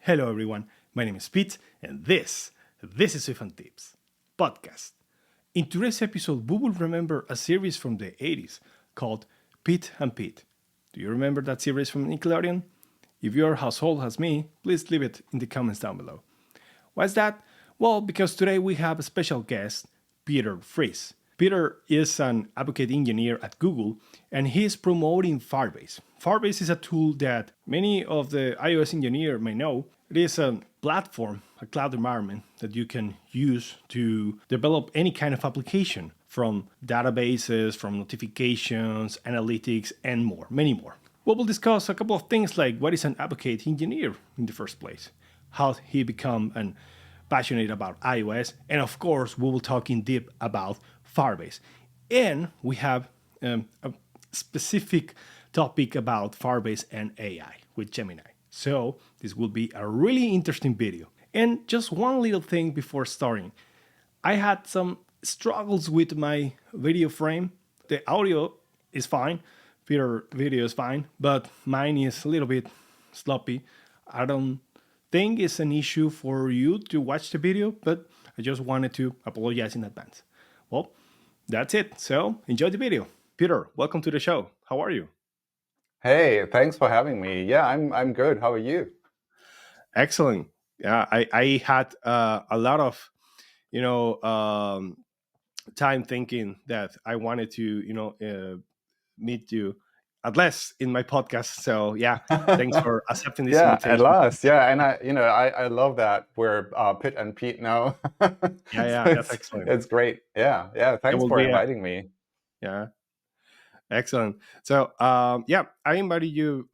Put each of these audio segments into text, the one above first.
Hello, everyone. My name is Pete, and this is Ifan Tips podcast. In today's episode, we will remember a series from the 80s called Pete and Pete. Do you remember that series from Nickelodeon? If you're household as me, please leave it in the comments down below. Why's that? Well, because today we have a special guest, Peter Friese. Peter is an advocate engineer at Google and he is promoting Firebase. Firebase is a tool that many of the iOS engineers may know. It is a platform, a cloud environment that you can use to develop any kind of application from databases, from notifications, analytics, and more, many more. We will discuss a couple of things like what is an advocate engineer in the first place, how he become an passionate about iOS, and of course, we will talk in deep about Firebase. And we have a specific topic about Firebase and AI with Gemini. So this will be a really interesting video. And just one little thing before starting. I had some struggles with my video frame. The audio is fine, Peter video is fine, but mine is a little bit sloppy. I don't think it's an issue for you to watch the video, but I just wanted to apologize in advance. Well, that's it. So enjoy the video. Peter, welcome to the show. How are you? Hey, thanks for having me. Yeah, I'm good. How are you? Excellent. Yeah, I had a lot of time thinking that I wanted to meet you at least in my podcast. So yeah, thanks for accepting this Yeah, at invitation. last. Yeah, and I love that we're Pit and Pete now. Yeah, So yeah, that's excellent. it's great. Yeah, yeah. It Thanks will for be a inviting me. yeah. Excellent. So, yeah, I invited you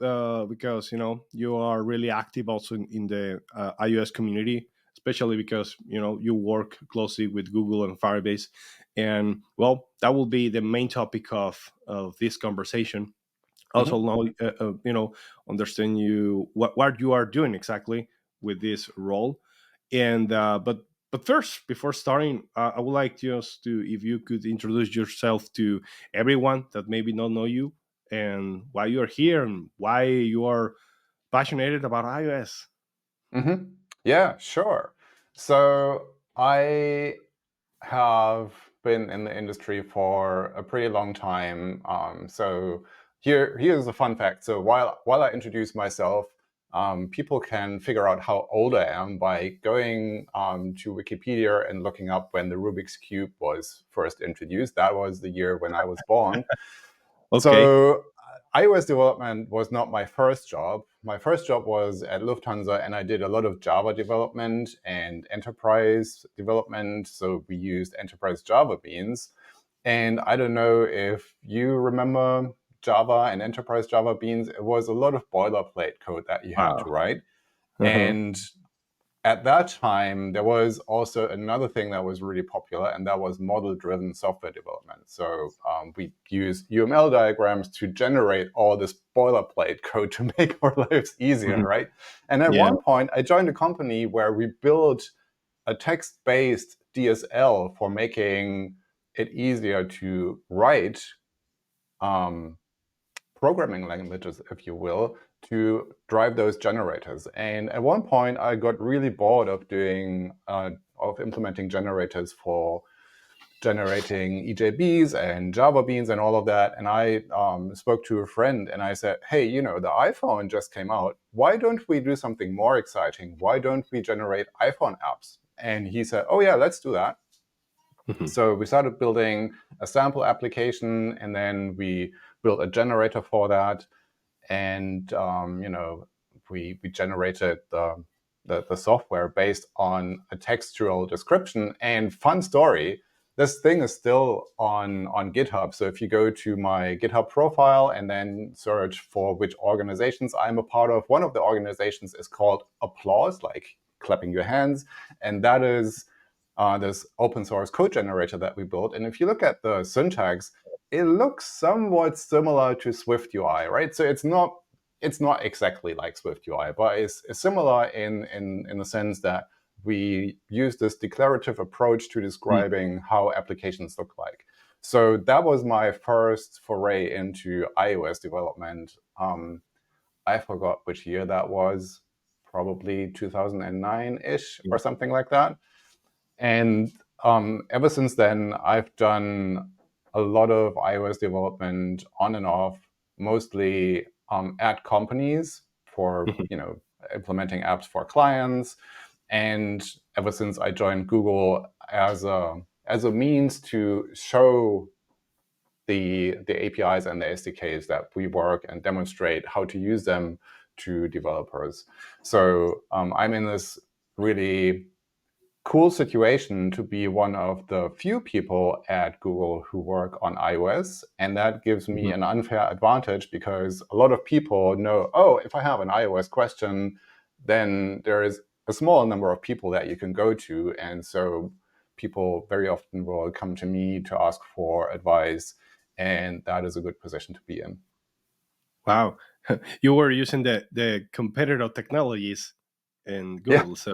because you are really active also in the iOS community, especially because you work closely with Google and Firebase, and well, that will be the main topic of this conversation. Also, Hmm. now understand you what you are doing exactly with this role, and but first, before starting, I would like just to if you could introduce yourself to everyone that maybe not know you and why you are here and why you are passionate about iOS. Hmm. Yeah, sure. So I have been in the industry for a pretty long time. So here's a fun fact. So while I introduce myself, people can figure out how old I am by going to Wikipedia and looking up when the Rubik's Cube was first introduced. That was the year when I was born. Okay. So iOS development was not my first job. My first job was at Lufthansa, and I did a lot of Java development and enterprise development. So we used enterprise Java beans. And I don't know if you remember Java and enterprise Java beans. It was a lot of boilerplate code that you had to Wow. write. Uh-huh. And at that time, there was also another thing that was really popular, and that was model-driven software development. So we use UML diagrams to generate all this boilerplate code to make our lives easier, Mhm. right? And at Yeah. one point, I joined a company where we built a text-based DSL for making it easier to write um, programming languages, if you will, to drive those generators. And at one point, I got really bored of implementing generators for generating EJBs and Java beans and all of that. And I spoke to a friend and I said, hey, the iPhone just came out. Why don't we do something more exciting? Why don't we generate iPhone apps? And he said, oh, yeah, let's do that. Mhm. So we started building a sample application, and then we built a generator for that. And we generated the software based on a textual description. And fun story, this thing is still on GitHub. So if you go to my GitHub profile and then search for which organizations I'm a part of, one of the organizations is called Applause, like clapping your hands. And that is this open source code generator that we built. And if you look at the syntax, it looks somewhat similar to Swift UI, right? So it's not exactly like Swift UI, but it's similar in the sense that we use this declarative approach to Mm. describing how applications look like. So that was my first foray into iOS development. I forgot which year that was, probably 2009-ish or something like that. And ever since then, I've done a lot of iOS development on and off, mostly at companies for implementing apps for clients. And ever since I joined Google as a means to show the APIs and the SDKs that we work and demonstrate how to use them to developers. So I'm in this really cool situation to be one of the few people at Google who work on iOS. And that gives me an unfair advantage because a lot of people know, oh, if I have an iOS question, then there is a small number of people that you can go to. And so people very often will come to me to ask for advice. And that is a good position to be in. Wow. You were using the competitor technologies in Google. So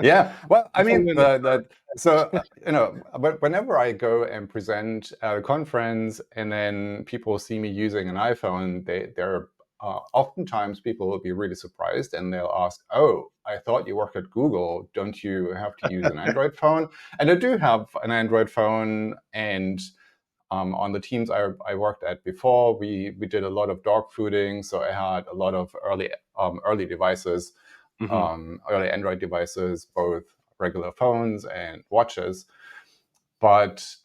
Yeah. Well, I mean, Following whenever I go and present at a conference and then people see me using an iPhone, they're oftentimes people will be really surprised and they'll ask, oh, I thought you work at Google. Don't you have to use an Android phone? And I do have an Android phone. And on the teams I worked at before, we did a lot of dog fooding. So I had a lot of early devices. Early Android devices, both regular phones and watches. But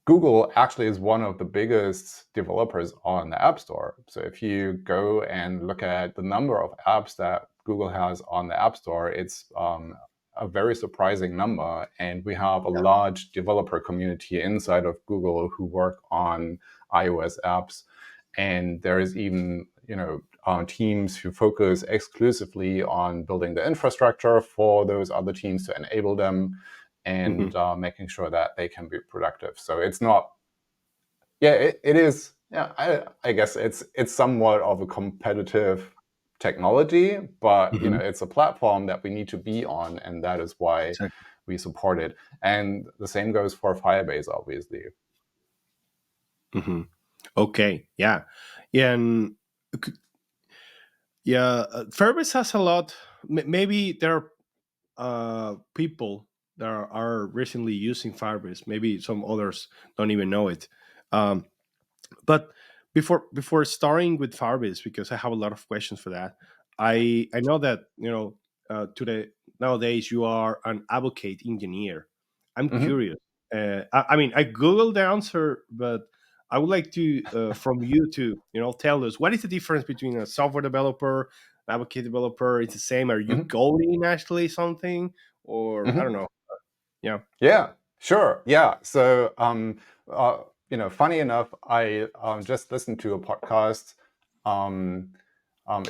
Google actually is one of the biggest developers on the App Store. So if you go and look at the number of apps that Google has on the App Store, it's a very surprising number. And we have a large developer community inside of Google who work on iOS apps. And there is even, teams who focus exclusively on building the infrastructure for those other teams to enable them and making sure that they can be productive. So it's not, it is, I guess it's somewhat of a competitive technology, but it's a platform that we need to be on, and that is why we support it. And the same goes for Firebase, obviously. Okay, yeah, and Firebase has a lot. Maybe there are people that are recently using Firebase. Maybe some others don't even know it. But before starting with Firebase, because I have a lot of questions for that, I know that today nowadays you are an advocate engineer. I'm curious. I mean, I googled the answer, but I would like to from you to tell us what is the difference between a software developer, an advocate developer. It's the same. Are you coding actually something, or I don't know? Yeah. Yeah, sure. Yeah. So, funny enough, I just listened to a podcast.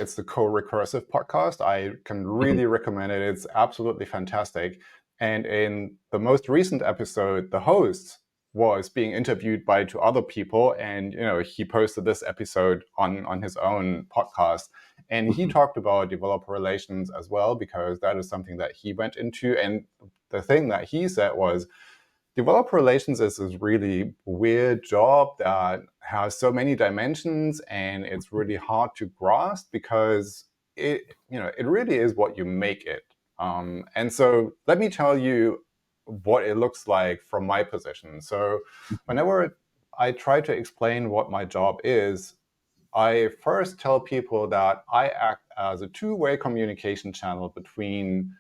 It's the Co-Recursive podcast. I can really recommend it. It's absolutely fantastic. And in the most recent episode, the host was being interviewed by two other people, and he posted this episode on his own podcast. And he talked about developer relations as well, because that is something that he went into. And the thing that he said was, developer relations is this really weird job that has so many dimensions, and it's really hard to grasp because it really is what you make it. And so let me tell you what it looks like from my position. So whenever I try to explain what my job is, I first tell people that I act as a two-way communication channel between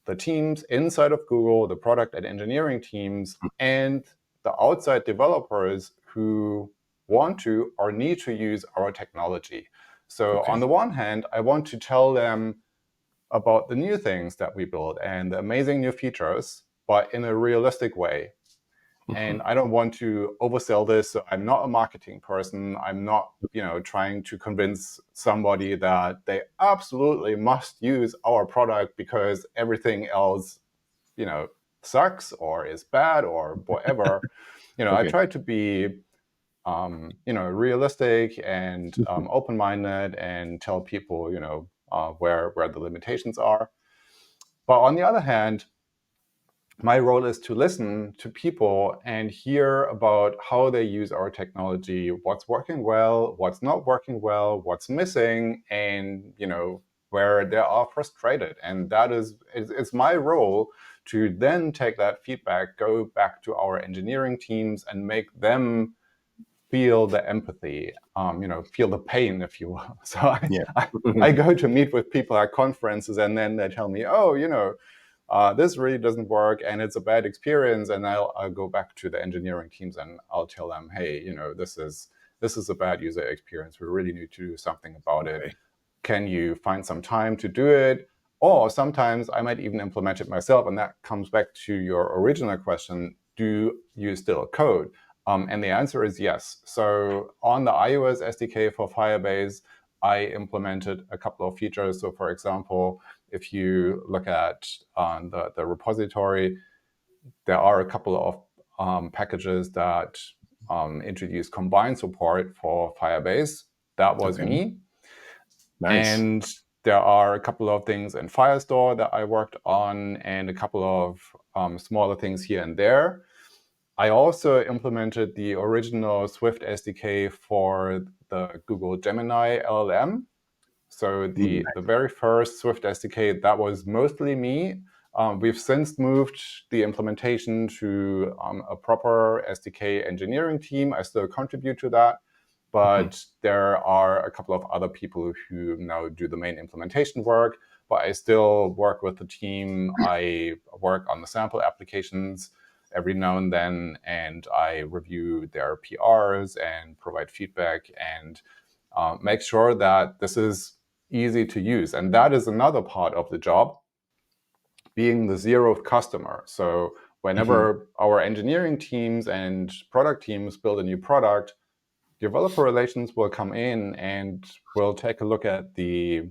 the teams inside of Google, the product and engineering teams, and the outside developers who want to or need to use our technology. So on the one hand, I want to tell them about the new things that we build and the amazing new features, but in a realistic way. And I don't want to oversell this. So I'm not a marketing person. I'm not, trying to convince somebody that they absolutely must use our product because everything else, sucks or is bad or whatever. I try to be, realistic and open-minded and tell people, where the limitations are. But on the other hand, my role is to listen to people and hear about how they use our technology, what's working well, what's not working well, what's missing, and where they are frustrated. And it's my role to then take that feedback, go back to our engineering teams and make them feel the empathy, feel the pain, if you will. So I go to meet with people at conferences, and then they tell me, this really doesn't work and it's a bad experience. And I'll go back to the engineering teams and I'll tell them, hey, this is a bad user experience. We really need to do something about it. Okay. Can you find some time to do it? Or sometimes I might even implement it myself. And that comes back to your original question, do you still code? And the answer is yes. So on the iOS SDK for Firebase, I implemented a couple of features. So for example, if you look at the repository, there are a couple of packages that introduce combined support for Firebase. That was me. Nice. And there are a couple of things in Firestore that I worked on, and a couple of smaller things here and there. I also implemented the original Swift SDK for the Google Gemini LLM. So the very first Swift SDK, that was mostly me. We've since moved the implementation to a proper SDK engineering team. I still contribute to that, but there are a couple of other people who now do the main implementation work, but I still work with the team. I work on the sample applications every now and then, and I review their PRs and provide feedback and make sure that this is easy to use. And that is another part of the job, being the zeroth customer. So whenever our engineering teams and product teams build a new product, developer relations will come in and will take a look at the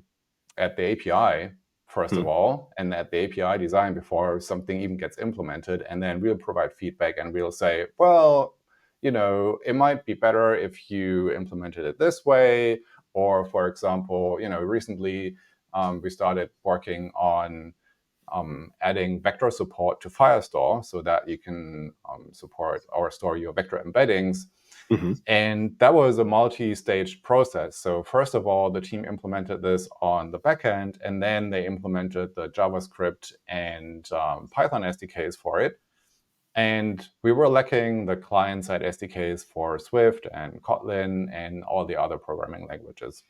API, first of all, and at the API design before something even gets implemented. And then we'll provide feedback and we'll say, well, it might be better if you implemented it this way. Or, for example, recently we started working on adding vector support to Firestore so that you can support or store your vector embeddings. And that was a multi-stage process. So first of all, the team implemented this on the backend, and then they implemented the JavaScript and Python SDKs for it. And we were lacking the client-side SDKs for Swift and Kotlin and all the other programming languages.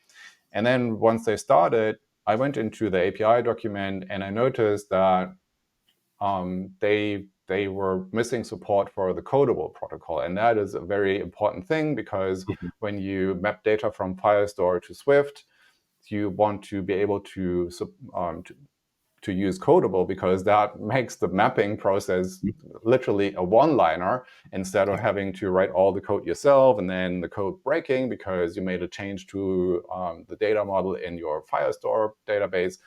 And then once they started, I went into the API document and I noticed that they were missing support for the codable protocol. And that is a very important thing, because when you map data from Firestore to Swift, you want to be able to use codable, because that makes the mapping process literally a one-liner, instead of having to write all the code yourself and then the code breaking because you made a change to the data model in your Firestore database.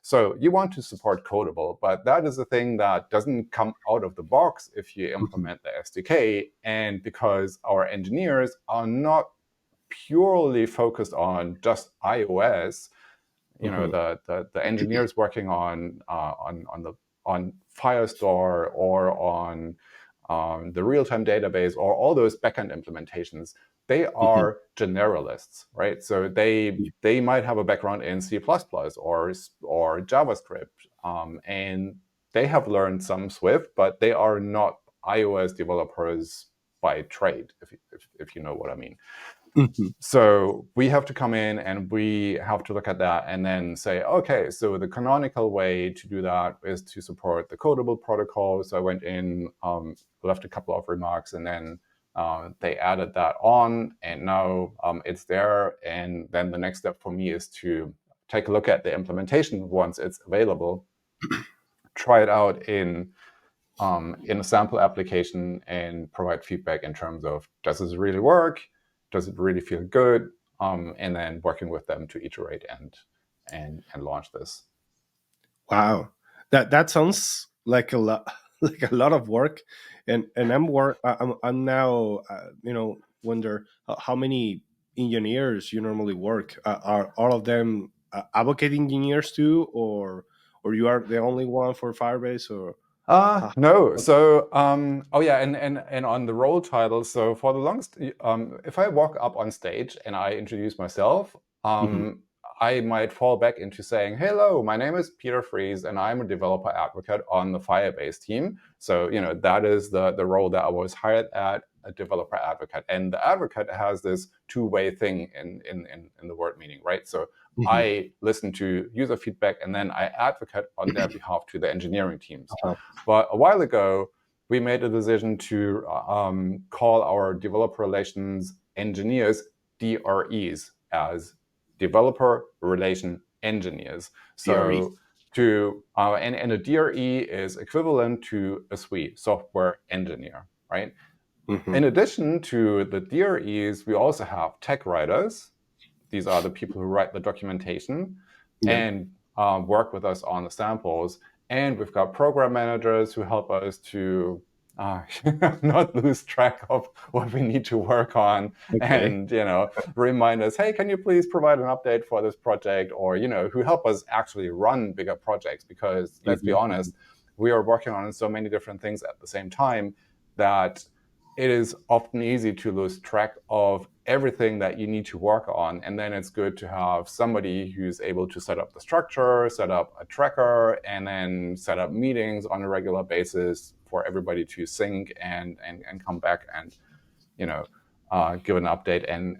So you want to support codable, but that is a thing that doesn't come out of the box if you implement the SDK. And because our engineers are not purely focused on just iOS, the engineers working on Firestore or on the real-time database or all those backend implementations, they are generalists, right? So they might have a background in C++ or JavaScript, and they have learned some Swift, but they are not iOS developers by trade, if you know what I mean. So we have to come in and we have to look at that and then say, okay, so the canonical way to do that is to support the codable protocol. So I went in, left a couple of remarks, and then they added that on, and now it's there. And then the next step for me is to take a look at the implementation once it's available, try it out in a sample application, and provide feedback in terms of, does this really work? Does it really feel good? And then working with them to iterate and launch this. Wow, that sounds like a lot, like a lot of work. And I'm now wonder how many engineers you normally work. Are all of them advocate engineers too, or you are the only one for Firebase, or No. So, and on the role title, so for the longest, if I walk up on stage and I introduce myself, I might fall back into saying, hello, my name is Peter Friese, and I'm a developer advocate on the Firebase team. So, that is the role that I was hired at, a developer advocate. And the advocate has this two-way thing in the word meaning, right? So I listen to user feedback, and then I advocate on their behalf to the engineering teams. But a while ago, we made a decision to call our developer relations engineers DREs, as developer relation engineers. DRE. So and a DRE is equivalent to a SWE, software engineer, right? In addition to the DREs, we also have tech writers. These are the people who write the documentation and work with us on the samples. And we've got program managers who help us to not lose track of what we need to work on, and remind us, hey, can you please provide an update for this project, or who help us actually run bigger projects, because let's be honest, we are working on so many different things at the same time that it is often easy to lose track of everything that you need to work on. And then it's good to have somebody who's able to set up the structure, set up a tracker, and then set up meetings on a regular basis for everybody to sync and come back and, give an update and,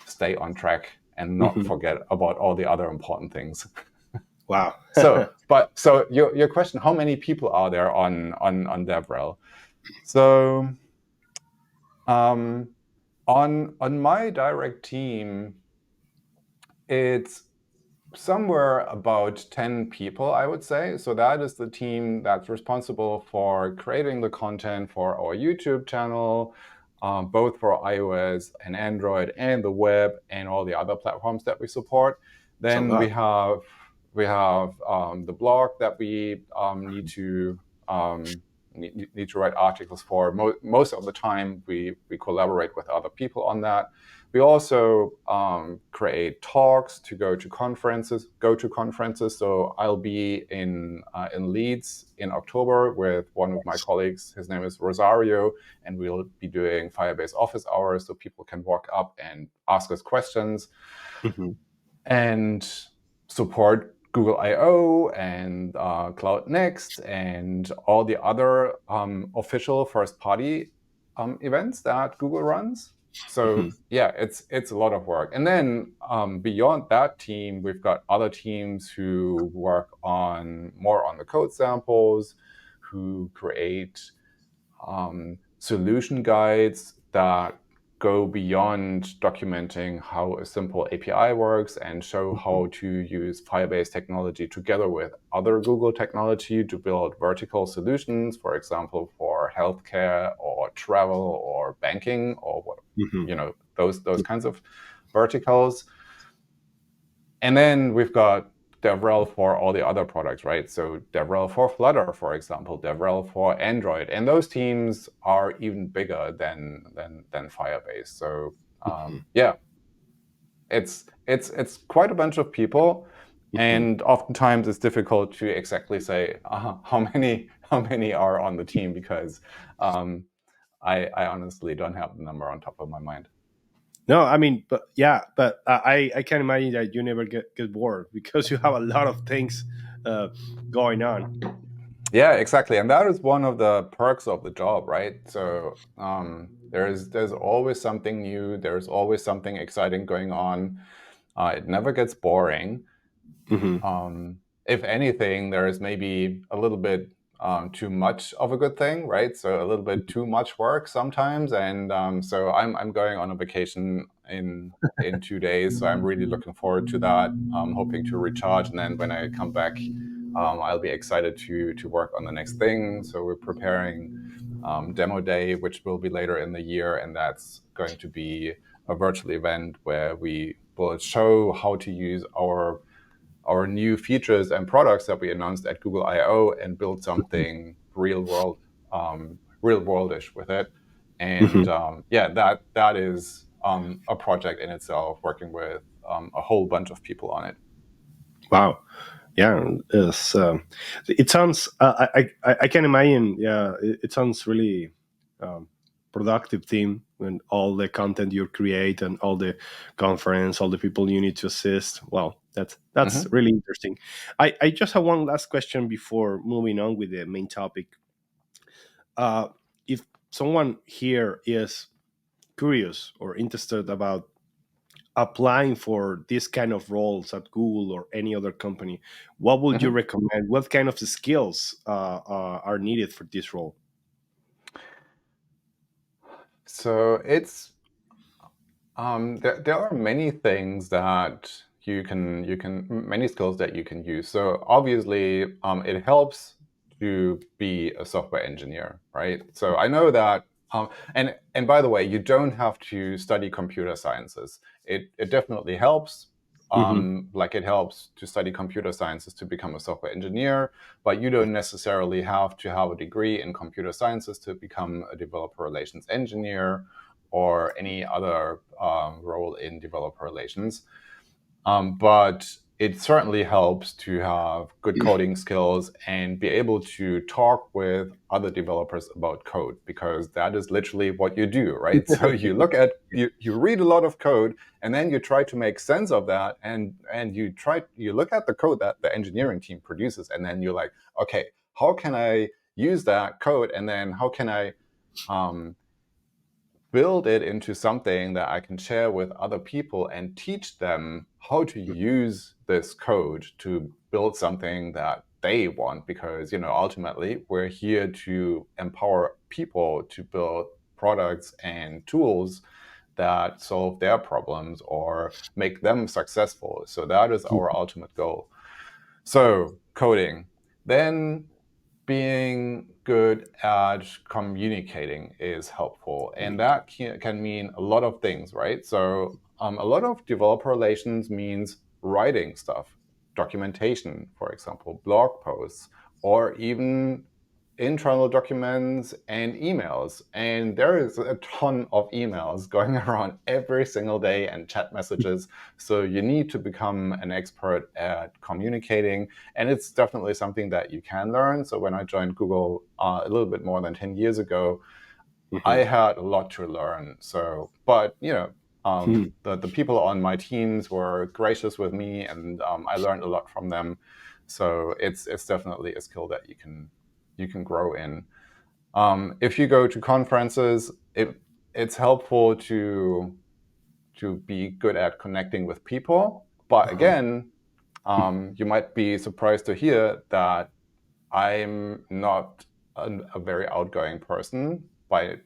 stay on track and not forget about all the other important things. Wow. So your question, how many people are there on DevRel? So on my direct team, it's somewhere about 10 people, I would say. So that is the team that's responsible for creating the content for our YouTube channel, both for iOS and Android and the web and all the other platforms that we support. Then we have the blog that we need to write articles for. Most of the time, we collaborate with other people on that. We also create talks to go to conferences. So I'll be in Leeds in October with one of my colleagues. His name is Rosario, and we'll be doing Firebase office hours, so people can walk up and ask us questions and support Google I/O and Cloud Next and all the other official first-party events that Google runs. So it's a lot of work. And then beyond that team, we've got other teams who work more on the code samples, who create solution guides that go beyond documenting how a simple API works and show how to use Firebase technology together with other Google technology to build vertical solutions, for example, for healthcare or travel or banking or those kinds of verticals. And then we've got DevRel for all the other products, right? So DevRel for Flutter, for example, DevRel for Android, and those teams are even bigger than Firebase. So it's quite a bunch of people, and oftentimes it's difficult to exactly say how many are on the team, because I honestly don't have the number on top of my mind. No, I mean, but I can imagine that you never get bored because you have a lot of things going on. Yeah, exactly, and that is one of the perks of the job, right? So there's always something new. There's always something exciting going on. It never gets boring. If anything, there is maybe a little bit too much of a good thing, right? So a little bit too much work sometimes, and so I'm going on a vacation in 2 days, so I'm really looking forward to that. I'm hoping to recharge, and then when I come back, I'll be excited to work on the next thing. So we're preparing Demo Day, which will be later in the year, and that's going to be a virtual event where we will show how to use our new features and products that we announced at Google I/O and build something real worldish with it. And that is a project in itself, working with a whole bunch of people on it. Wow. Yeah, it sounds. I can imagine. Yeah, it sounds really productive team, and all the content you create and all the conference, all the people you need to assist. Well, That's really interesting. I just have one last question before moving on with the main topic. If someone here is curious or interested about applying for this kind of roles at Google or any other company, what would you Mhm. recommend? What kind of skills are needed for this role? So it's there are many things that you can many skills that you can use. So obviously, it helps to be a software engineer, right? So I know that, and by the way, you don't have to study computer sciences. It definitely helps. Hmm. Like it helps to study computer sciences to become a software engineer, but you don't necessarily have to have a degree in computer sciences to become a developer relations engineer or any other role in developer relations. But it certainly helps to have good coding skills and be able to talk with other developers about code, because that is literally what you do, right? So you read a lot of code, and then you try to make sense of that, and you look at the code that the engineering team produces, and then you're like, okay, how can I use that code, and then how can I um, build it into something that I can share with other people and teach them how to use this code to build something that they want. Because, ultimately we're here to empower people to build products and tools that solve their problems or make them successful. So that is our ultimate goal. So coding. Then being good at communicating is helpful. And that can mean a lot of things, right? So a lot of developer relations means writing stuff, documentation, for example, blog posts, or even internal documents and emails. And there is a ton of emails going around every single day and chat messages. So you need to become an expert at communicating, and it's definitely something that you can learn. So when I joined Google a little bit more than 10 years ago, I Hmm. had a lot to learn. So, but Hmm. the people on my teams were gracious with me, and I learned a lot from them. So it's definitely a skill that you can grow in. If you go to conferences, it's helpful to be good at connecting with people. But Uh-huh. again, you might be surprised to hear that I'm not a very outgoing person by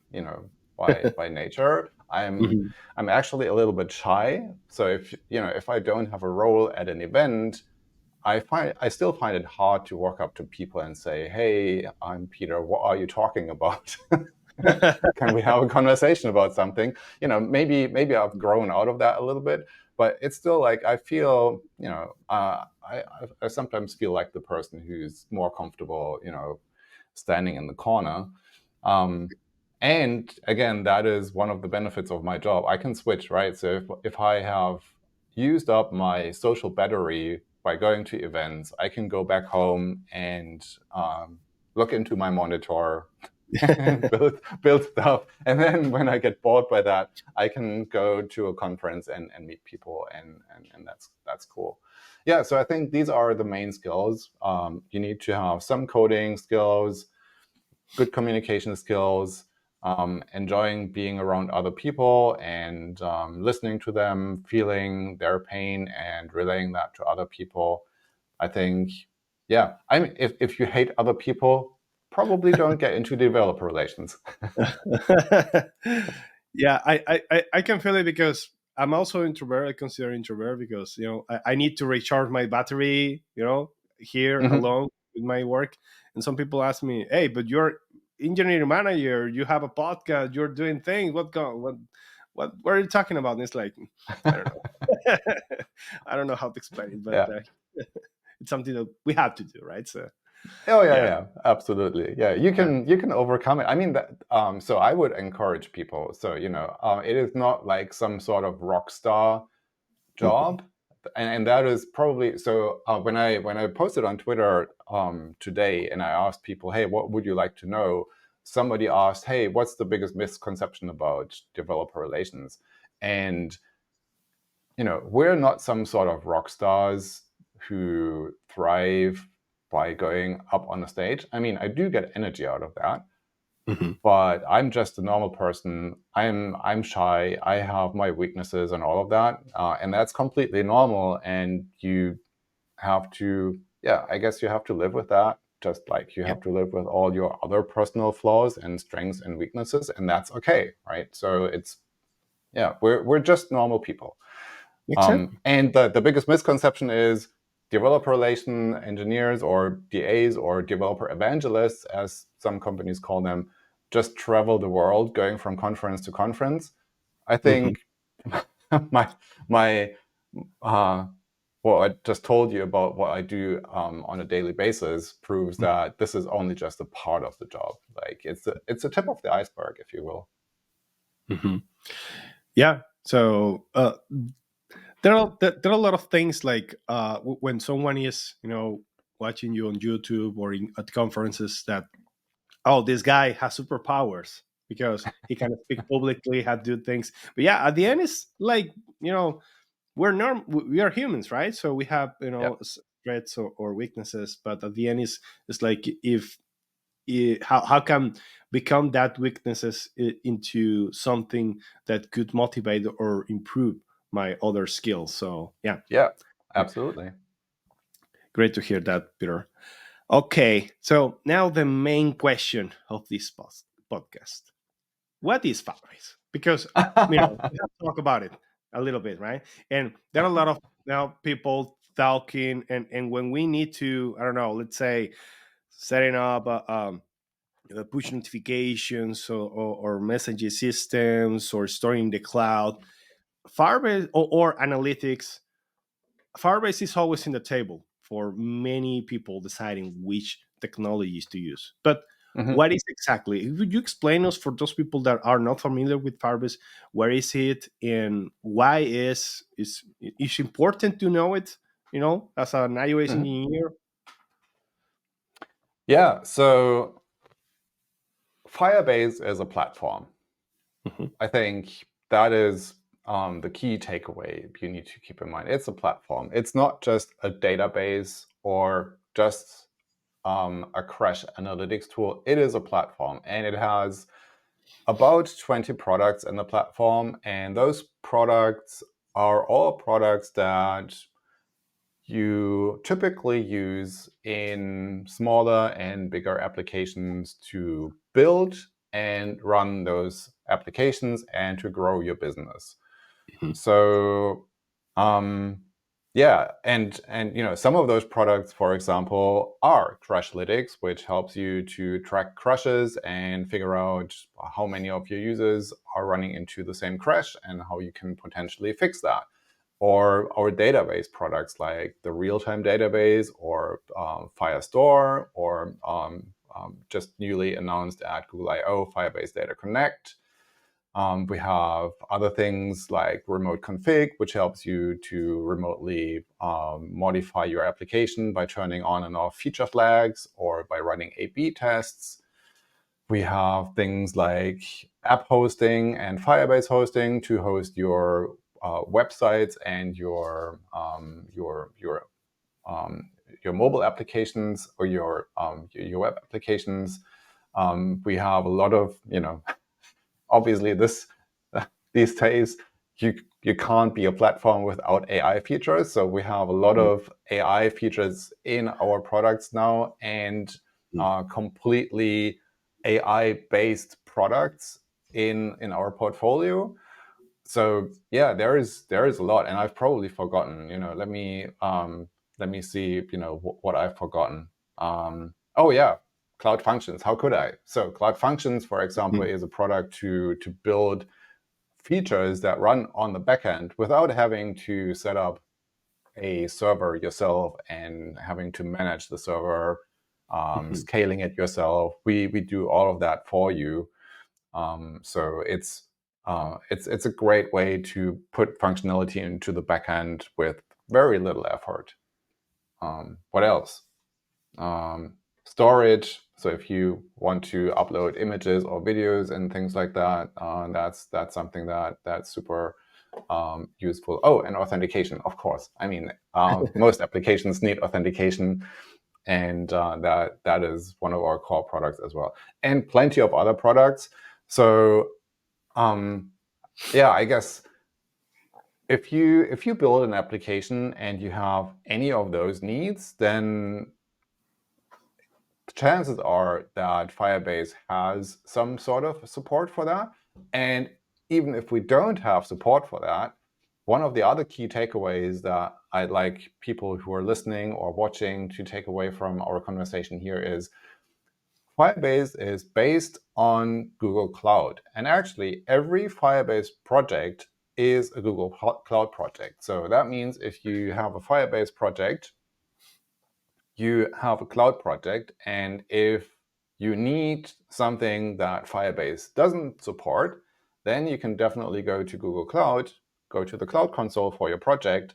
nature. Hmm. I'm actually a little bit shy. So if I don't have a role at an event, I still find it hard to walk up to people and say, "Hey, I'm Peter. What are you talking about? Can we have a conversation about something?" Maybe I've grown out of that a little bit, but it's still like I feel, I sometimes feel like the person who's more comfortable, standing in the corner. Um, and again, that is one of the benefits of my job. I can switch, right? So if I have used up my social battery by going to events, I can go back home and look into my monitor and build stuff. And then when I get bored by that, I can go to a conference and meet people, and that's cool. Yeah, so I think these are the main skills. You need to have some coding skills, good communication skills, enjoying being around other people and listening to them, feeling their pain and relaying that to other people. I think, yeah, if you hate other people, probably don't get into developer relations. Yeah, I can feel it because I'm also introvert. I consider introvert because I need to recharge my battery. Here Mhm. alone with my work, and some people ask me, "Hey, but you're engineering manager. You have a podcast. You're doing things. What are you talking about?" And it's like I don't know. I don't know how to explain it, but Yeah. it's something that we have to do, right? So Oh yeah, yeah, yeah, absolutely. Yeah, you yeah. can overcome it. I mean that. So I would encourage people. So it is not like some sort of rock star Mhm. job, and that is probably so. When I posted on Twitter today, and I asked people, "Hey, what would you like to know?" Somebody asked, "Hey, what's the biggest misconception about developer relations?" And we're not some sort of rock stars who thrive by going up on the stage. I mean, I do get energy out of that, but I'm just a normal person. I'm shy. I have my weaknesses and all of that, and that's completely normal. And you have to, I guess you have to live with that. Just like you have to live with all your other personal flaws and strengths and weaknesses, and that's okay, right? So it's, we're just normal people. Exactly. And the biggest misconception is developer relation engineers or DAs or developer evangelists, as some companies call them, just travel the world going from conference to conference. I think my what I just told you about what I do on a daily basis proves that this is only just a part of the job. Like it's a tip of the iceberg, if you will. Yeah. So there are a lot of things like when someone is watching you on YouTube or at conferences that, oh, this guy has superpowers because he can speak publicly, have do things. But yeah, at the end, it's like we are humans, right? So we have Yeah. strengths or weaknesses, but at the end, it's like if how can become that weaknesses into something that could motivate or improve my other skills. So yeah, Yeah, absolutely. great to hear that, Peter. Okay, so now the main question of this podcast: what is Firebase? Because we have to talk about it a little bit, right? And there are a lot of now people talking, and when we need to, I don't know, let's say setting up push notifications or messaging systems or storing in the cloud, Firebase or analytics, Firebase is always in the table for many people deciding which technologies to use. But Mhm. what is exactly? Would you explain us for those people that are not familiar with Firebase? Where is it, and why is it's important to know it? As an iOS Mhm. engineer. Yeah, so Firebase is a platform. Mhm, I think that is the key takeaway you need to keep in mind. It's a platform. It's not just a database or just a crash analytics tool. It is a platform, and it has about 20 products in the platform. And those products are all products that you typically use in smaller and bigger applications to build and run those applications and to grow your business. mhm, So, yeah, and some of those products, for example, are Crashlytics, which helps you to track crashes and figure out how many of your users are running into the same crash and how you can potentially fix that. Or our database products like the real-time database or Firestore, or just newly announced at Google I/O, Firebase Data Connect. We have other things like remote config, which helps you to remotely modify your application by turning on and off feature flags or by running A/B tests. We have things like app hosting and Firebase hosting to host your websites and your mobile applications or your web applications. We have a lot of obviously these days you can't be a platform without AI features. So we have a lot mhm, of AI features in our products now, and completely AI based products in our portfolio. So yeah, there is a lot, and I've probably forgotten. Let me see. What I've forgotten. Oh yeah, Cloud Functions. How could I? So Cloud Functions, for example, mhm, is a product to build features that run on the backend without having to set up a server yourself and having to manage the server, mhm, scaling it yourself. We do all of that for you. So it's a great way to put functionality into the backend with very little effort. What else? Storage. So if you want to upload images or videos and things like that, that's something that's super useful. Oh, and authentication, of course. I mean, most applications need authentication, and that is one of our core products as well, and plenty of other products. So yeah, I guess if you build an application and you have any of those needs, then chances are that Firebase has some sort of support for that. And even if we don't have support for that, one of the other key takeaways that I'd like people who are listening or watching to take away from our conversation here is Firebase is based on Google Cloud. And actually, every Firebase project is a Google Cloud project. So that means if you have a Firebase project, you have a cloud project, and if you need something that Firebase doesn't support, then you can definitely go to Google Cloud, go to the Cloud Console for your project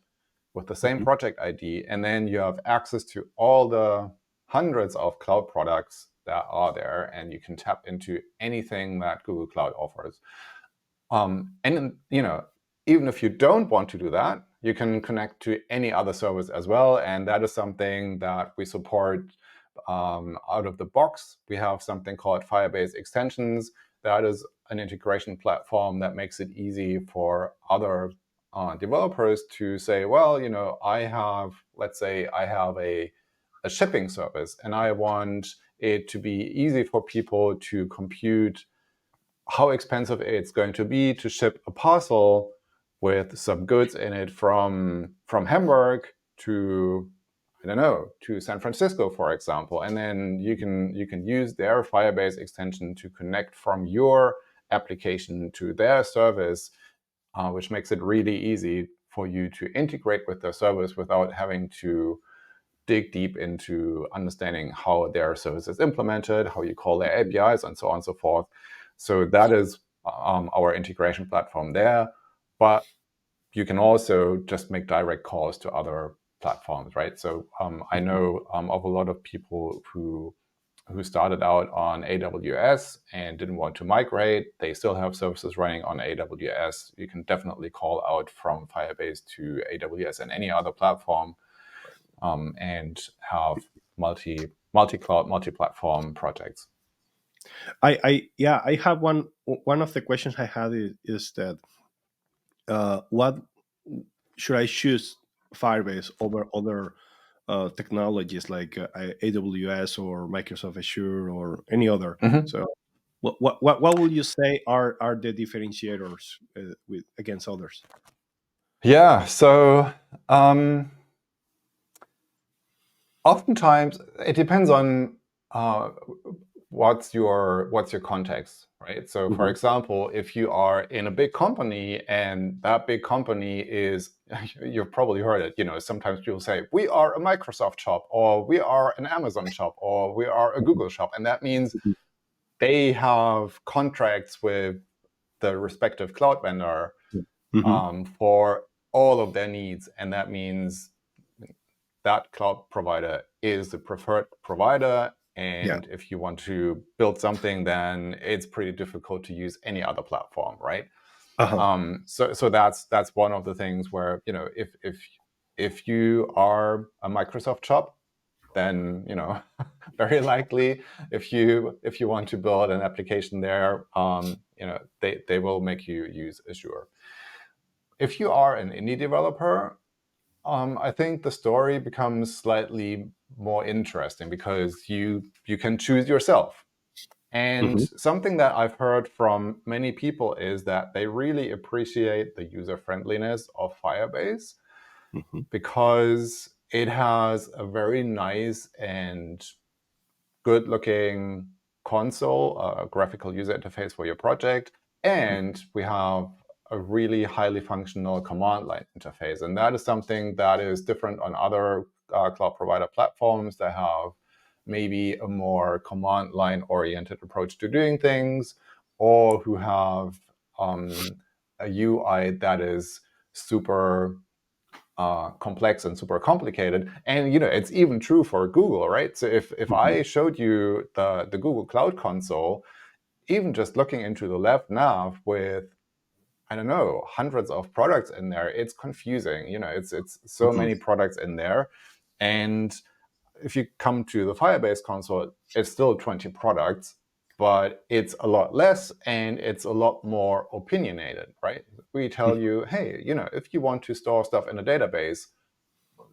with the same project ID, and then you have access to all the hundreds of cloud products that are there, and you can tap into anything that Google Cloud offers. And even if you don't want to do that, you can connect to any other service as well, and that is something that we support out of the box. We have something called Firebase Extensions. That is an integration platform that makes it easy for other developers to say, well, let's say I have a shipping service, and I want it to be easy for people to compute how expensive it's going to be to ship a parcel with some goods in it from Hamburg to, I don't know, to San Francisco, for example. And then you can use their Firebase extension to connect from your application to their service, which makes it really easy for you to integrate with their service without having to dig deep into understanding how their service is implemented, how you call their APIs, and so on and so forth. So that is our integration platform there. But you can also just make direct calls to other platforms, right? So I know of a lot of people who started out on AWS and didn't want to migrate. They still have services running on AWS. You can definitely call out from Firebase to AWS and any other platform, and have multi-cloud, multi-platform projects. I have one of the questions I had is that what should I choose Firebase over other technologies like AWS or Microsoft Azure or any other? Mm-hmm. So what will you say are the differentiators with against others? Yeah, so oftentimes it depends on what's your context, right? So for example, if you are in a big company and that big company is, you've probably heard it, sometimes people say, we are a Microsoft shop, or we are an Amazon shop, or we are a Google shop. And that means they have contracts with the respective cloud vendor for all of their needs. And that means that cloud provider is the preferred provider. And if you want to build something, then it's pretty difficult to use any other platform, right? So that's one of the things where, if you are a Microsoft shop, then very likely if you want to build an application there, they will make you use Azure. If you are an indie developer, I think the story becomes slightly more interesting because you can choose yourself. And something that I've heard from many people is that they really appreciate the user friendliness of Firebase because it has a very nice and good looking console, a graphical user interface for your project. And we have a really highly functional command line interface. And that is something that is different on other cloud provider platforms that have maybe a more command line oriented approach to doing things, or who have a UI that is super complex and super complicated. And it's even true for Google, right? So if I showed you the Google Cloud Console, even just looking into the left nav with, I don't know, hundreds of products in there. It's confusing. It's so many products in there. And if you come to the Firebase console, it's still 20 products, but it's a lot less and it's a lot more opinionated, right? We tell you, hey, if you want to store stuff in a database,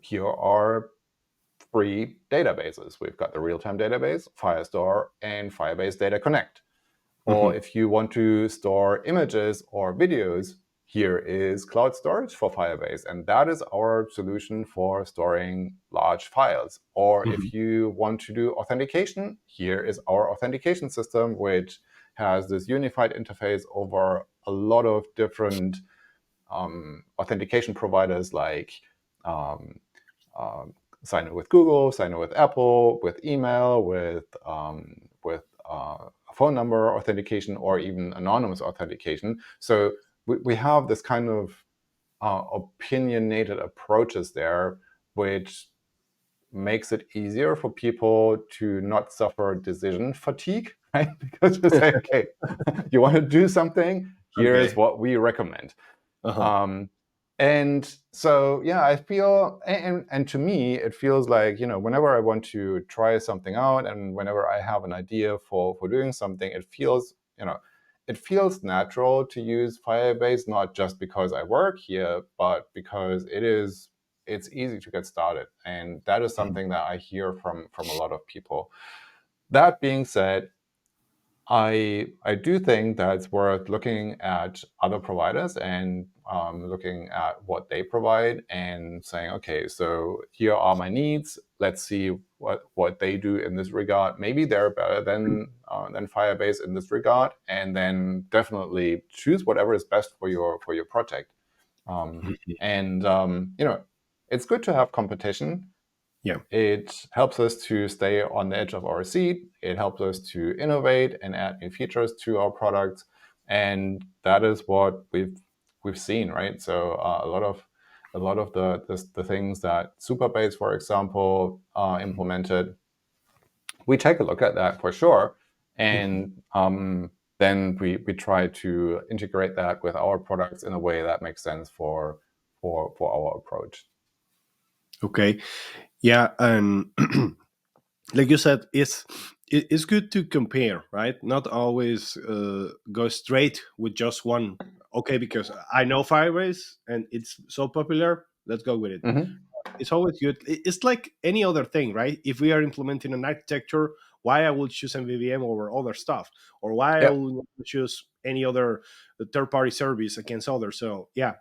here are 3 databases. We've got the real-time database, Firestore, and Firebase Data Connect. Or if you want to store images or videos, here is cloud storage for Firebase. And that is our solution for storing large files. Or if you want to do authentication, here is our authentication system, which has this unified interface over a lot of different authentication providers like sign in with Google, sign in with Apple, with email, with phone number authentication, or even anonymous authentication. So we have this kind of opinionated approaches there, which makes it easier for people to not suffer decision fatigue, right? Because you say, okay, you want to do something, here is what we recommend. And so, yeah, I feel, and to me, it feels like, whenever I want to try something out and whenever I have an idea for doing something, it feels natural to use Firebase, not just because I work here, but because it's easy to get started. And that is something that I hear from a lot of people. That being said, I do think that it's worth looking at other providers and looking at what they provide and saying, okay, so here are my needs. Let's see what they do in this regard. Maybe they're better than Firebase in this regard, and then definitely choose whatever is best for your project. It's good to have competition. Yeah. It helps us to stay on the edge of our seat. It helps us to innovate and add new features to our products, and that is what we've seen, right? So a lot of the things that Superbase, for example, implemented, we take a look at that for sure, and then we try to integrate that with our products in a way that makes sense for our approach. Okay. Yeah, and like you said, it's good to compare, right? Not always go straight with just one. Okay, because I know Firebase and it's so popular, let's go with it. It's always good. It's like any other thing, right? If we are implementing an architecture, why I would choose MVVM over other stuff, or why I Yep. would choose any other third-party service against others. So yeah,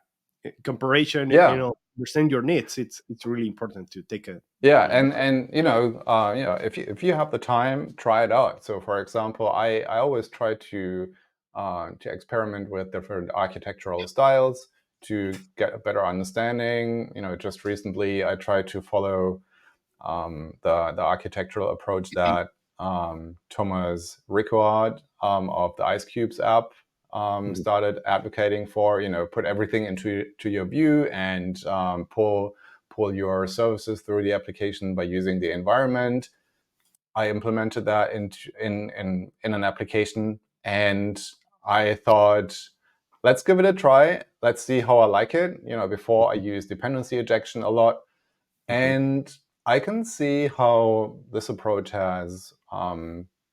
comparison, Yeah. understand your needs. It's really important to take a Yeah, look. and if you have the time, try it out. So, for example, I always try to experiment with different architectural styles to get a better understanding. Just recently, I tried to follow the architectural approach that Thomas Ricard of the Ice Cubes app started advocating for. Put everything into your view and pull your services through the application by using the environment. I implemented that in an application, and I thought, let's give it a try. Let's see how I like it. Before I use dependency injection a lot. And I can see how this approach has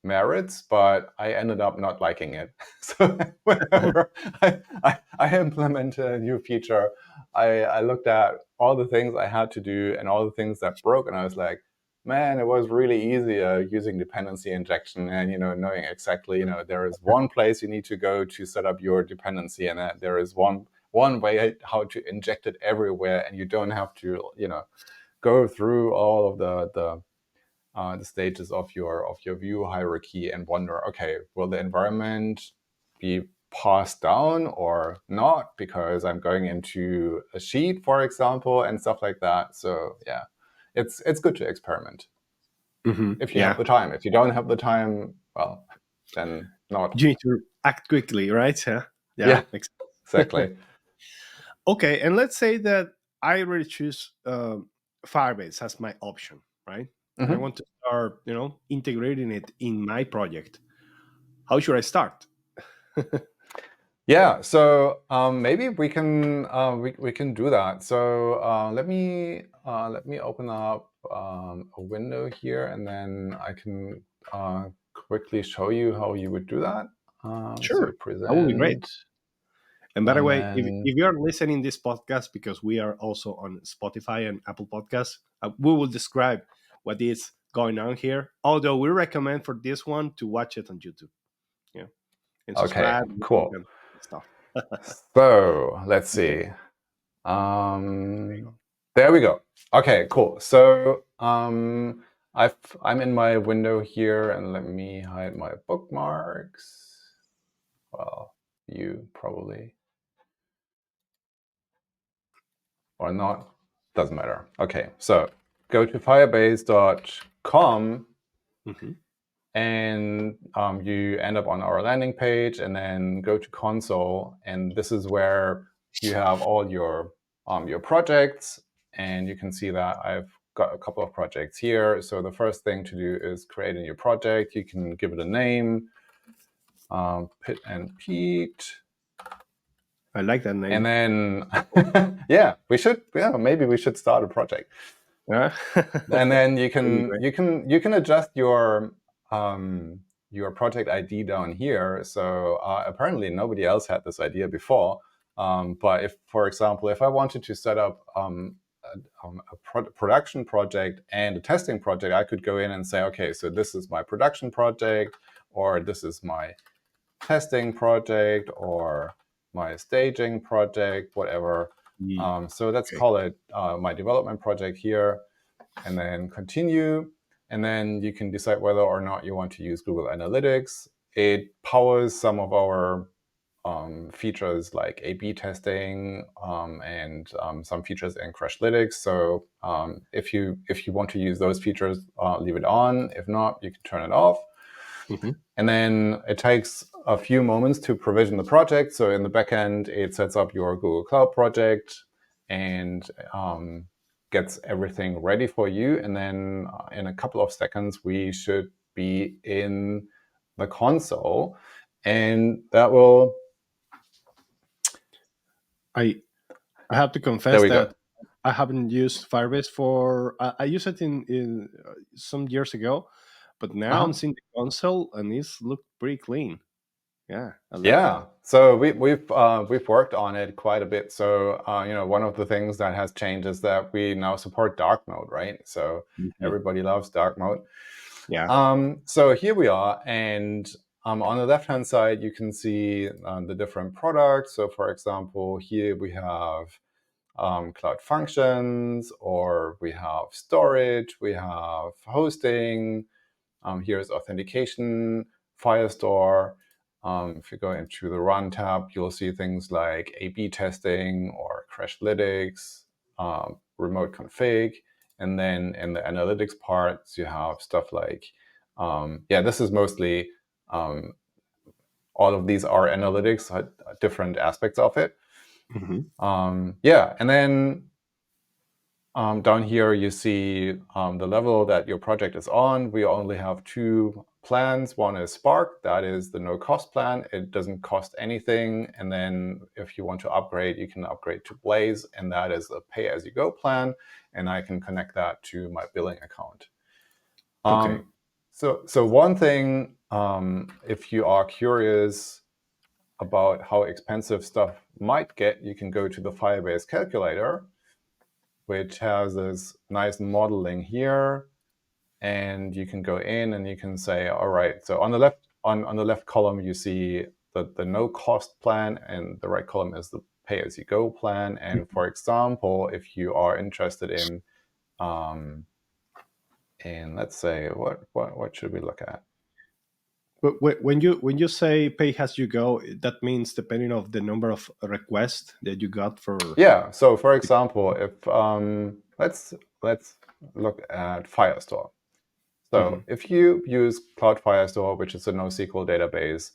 merits, but I ended up not liking it. So whenever I implemented a new feature, I looked at all the things I had to do and all the things that broke, and I was like, man, it was really easy using dependency injection and knowing exactly there is one place you need to go to set up your dependency, and that there is one way how to inject it everywhere, and you don't have to go through all of the stages of your view hierarchy and wonder, okay, will the environment be passed down or not because I'm going into a sheet, for example, and stuff like that. So yeah, it's good to experiment if you have the time. If you don't have the time, well, then not. You need to act quickly, right? Yeah, Yeah, exactly. Okay, and let's say that I already choose Firebase as my option, right? And I want to start, integrating it in my project. How should I start? Yeah, so maybe we can we can do that. So let me open up a window here, and then I can quickly show you how you would do that. So Sure, that would be great. present, And by the and way, if then you are listening this podcast, because we are also on Spotify and Apple Podcasts, we will describe what is going on here. Although we recommend for this one to watch it on YouTube, yeah, and okay, subscribe cool. and stuff. So let's Okay, see. there you go. There we go. Okay, cool. So I'm in my window here, and let me hide my bookmarks. Well, you probably or not. Doesn't matter. Okay, so go to firebase.com Hmm. and you end up on our landing page, and then go to console, and this is where you have all your projects, and you can see that I've got a couple of projects here. So the first thing to do is create a new project. You can give it a name, Pit and Pete, I like that and name. then maybe we should start a project. Yeah. And then you That'd be can great. adjust your project ID down here. So apparently nobody else had this idea before. But if, for example, if I wanted to set up a production project and a testing project, I could go in and say, okay, so this is my production project, or this is my testing project, or my staging project, whatever. So let's Okay. call it my development project here, and then continue. And then you can decide whether or not you want to use Google Analytics. It powers some of our features like A/B testing and some features in Crashlytics. So if you want to use those features, leave it on. If not, you can turn it off. Hmm. And then it takes a few moments to provision the project. So in the backend, it sets up your Google Cloud project and gets everything ready for you. And then in a couple of seconds, we should be in the console. And that will, I I have to there confess we go. that I haven't used Firebase for. I used it in some years ago, but now I'm Uh-huh. seeing the console and it's looked pretty clean. Yeah, I like that. Yeah, so we've worked on it quite a bit. So one of the things that has changed is that we now support dark mode, right? So Mhm. everybody loves dark mode. Yeah. So here we are, and on the left-hand side, you can see the different products. So for example, here we have Cloud Functions, or we have storage, we have hosting. Here's authentication, Firestore. If you go into the Run tab, you'll see things like A/B testing or Crashlytics, remote config. And then in the analytics parts, you have stuff like, this is mostly, all of these are analytics, different aspects of it. Hmm. And then down here, you see the level that your project is on. We only have two plans. One is Spark. That is the no-cost plan. It doesn't cost anything. And then if you want to upgrade, you can upgrade to Blaze, and that is a pay-as-you-go plan. And I can connect that to my billing account. Okay. So one thing, if you are curious about how expensive stuff might get, you can go to the Firebase calculator, which has this nice modeling here. And you can go in and you can say, all right, so on the left on the left column, you see the no cost plan, and the right column is the pay as you go plan. And for example, if you are interested in let's say what should we look at? But when you say pay as you go, that means depending of the number of requests that you got for. Yeah, so for example, if let's look at Firestore. So Mhm. if you use Cloud Firestore, which is a NoSQL database,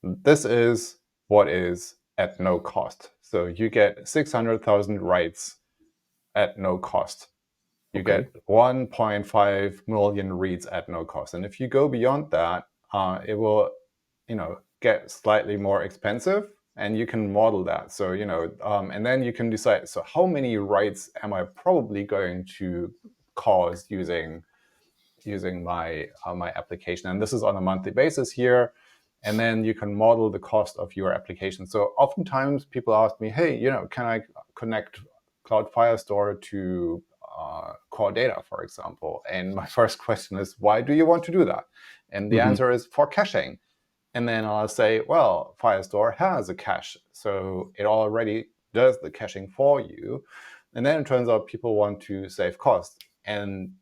this is what is at no cost. So you get 600,000 writes at no cost. You Okay. get 1.5 million reads at no cost. And if you go beyond that, it will, get slightly more expensive, and you can model that. So, and then you can decide, so how many writes am I probably going to cause using my my application? And this is on a monthly basis here. And then you can model the cost of your application. So oftentimes people ask me, hey, can I connect Cloud Firestore to core data, for example? And my first question is, why do you want to do that? And the answer is for caching. And then I'll say, well, Firestore has a cache, so it already does the caching for you. And then it turns out people want to save costs. And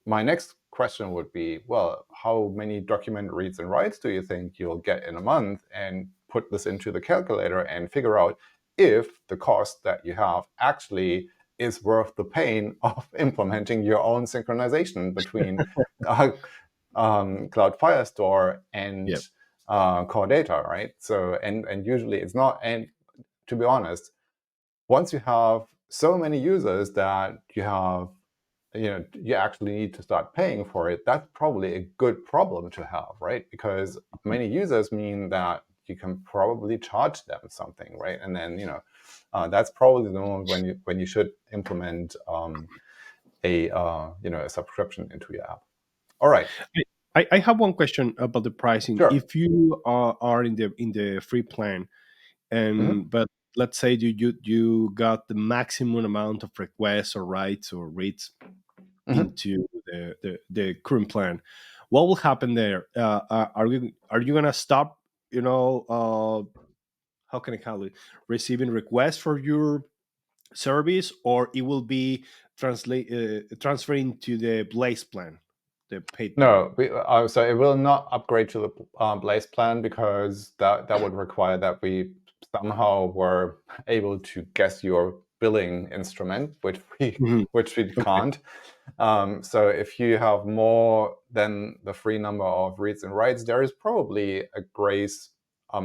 my next question would be, well, how many document reads and writes do you think you'll get in a month? And put this into the calculator and figure out if the cost that you have actually is worth the pain of implementing your own synchronization between Cloud Firestore and core data, right? So, and usually it's not. And to be honest, once you have so many users that you have, you actually need to start paying for it, that's probably a good problem to have, right? Because many users mean that you can probably charge them something, right? And then, that's probably the moment when you should implement a subscription into your app. All right. I have one question about the pricing. Sure. If you are in the free plan, and but let's say you got the maximum amount of requests or writes or reads into the current plan, what will happen there? Are you gonna stop? How can I call it? Receiving requests for your service, or it will be transferring to the Blaze plan, the paid plan? No, so it will not upgrade to the Blaze plan, because that would require that we somehow were able to guess your billing instrument, which we Okay. can't. So if you have more than the free number of reads and writes, there is probably a grace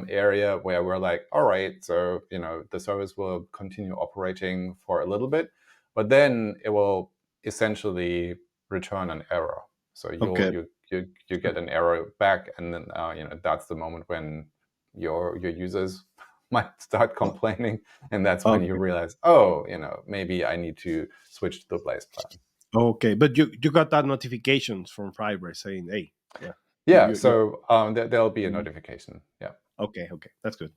area where we're like, all right, so the service will continue operating for a little bit, but then it will essentially return an error. So you get an error back, and then that's the moment when your users might start complaining, and that's when you realize, oh, maybe I need to switch to the Blaze plan. Okay, but you got that notifications from Firebase saying, "Hey, So there'll be a notification. Yeah. Okay, that's good.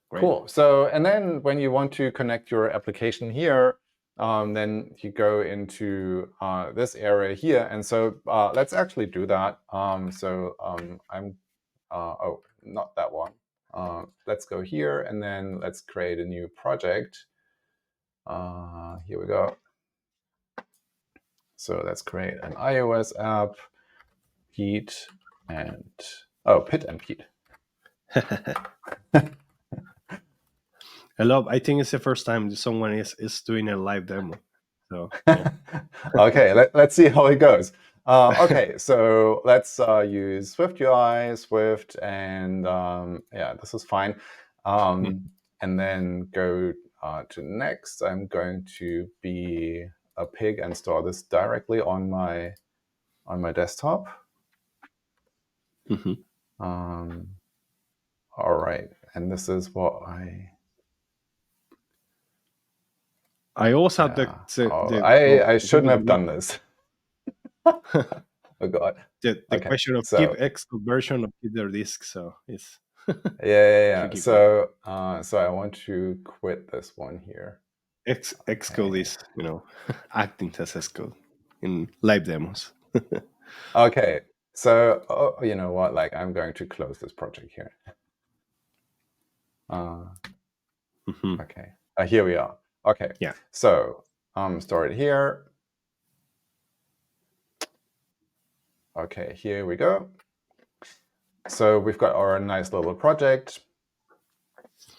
Great. Cool. So, and then when you want to connect your application here, then you go into this area here. And so let's actually do that. I'm oh, not that one. Let's go here, and then let's create a new project. Here we go. So let's create an iOS app, Pete and Pit and Pete. I think it's the first time someone is doing a live demo. So yeah. Okay, let's see how it goes. Okay, so let's use Swift UI, Swift, and this is fine. And then go to next. I'm going to be a pig and store this directly on my desktop. All right, and this is what I also had I shouldn't have done this. Oh God. The question of keep X version of their disk, so it's yeah. So I want to quit this one here. Xcode is acting as Xcode in live demos. Okay, so you know what? Like, I'm going to close this project here. Okay, here we are. Okay, yeah. So store it here. Okay, here we go. So we've got our nice little project.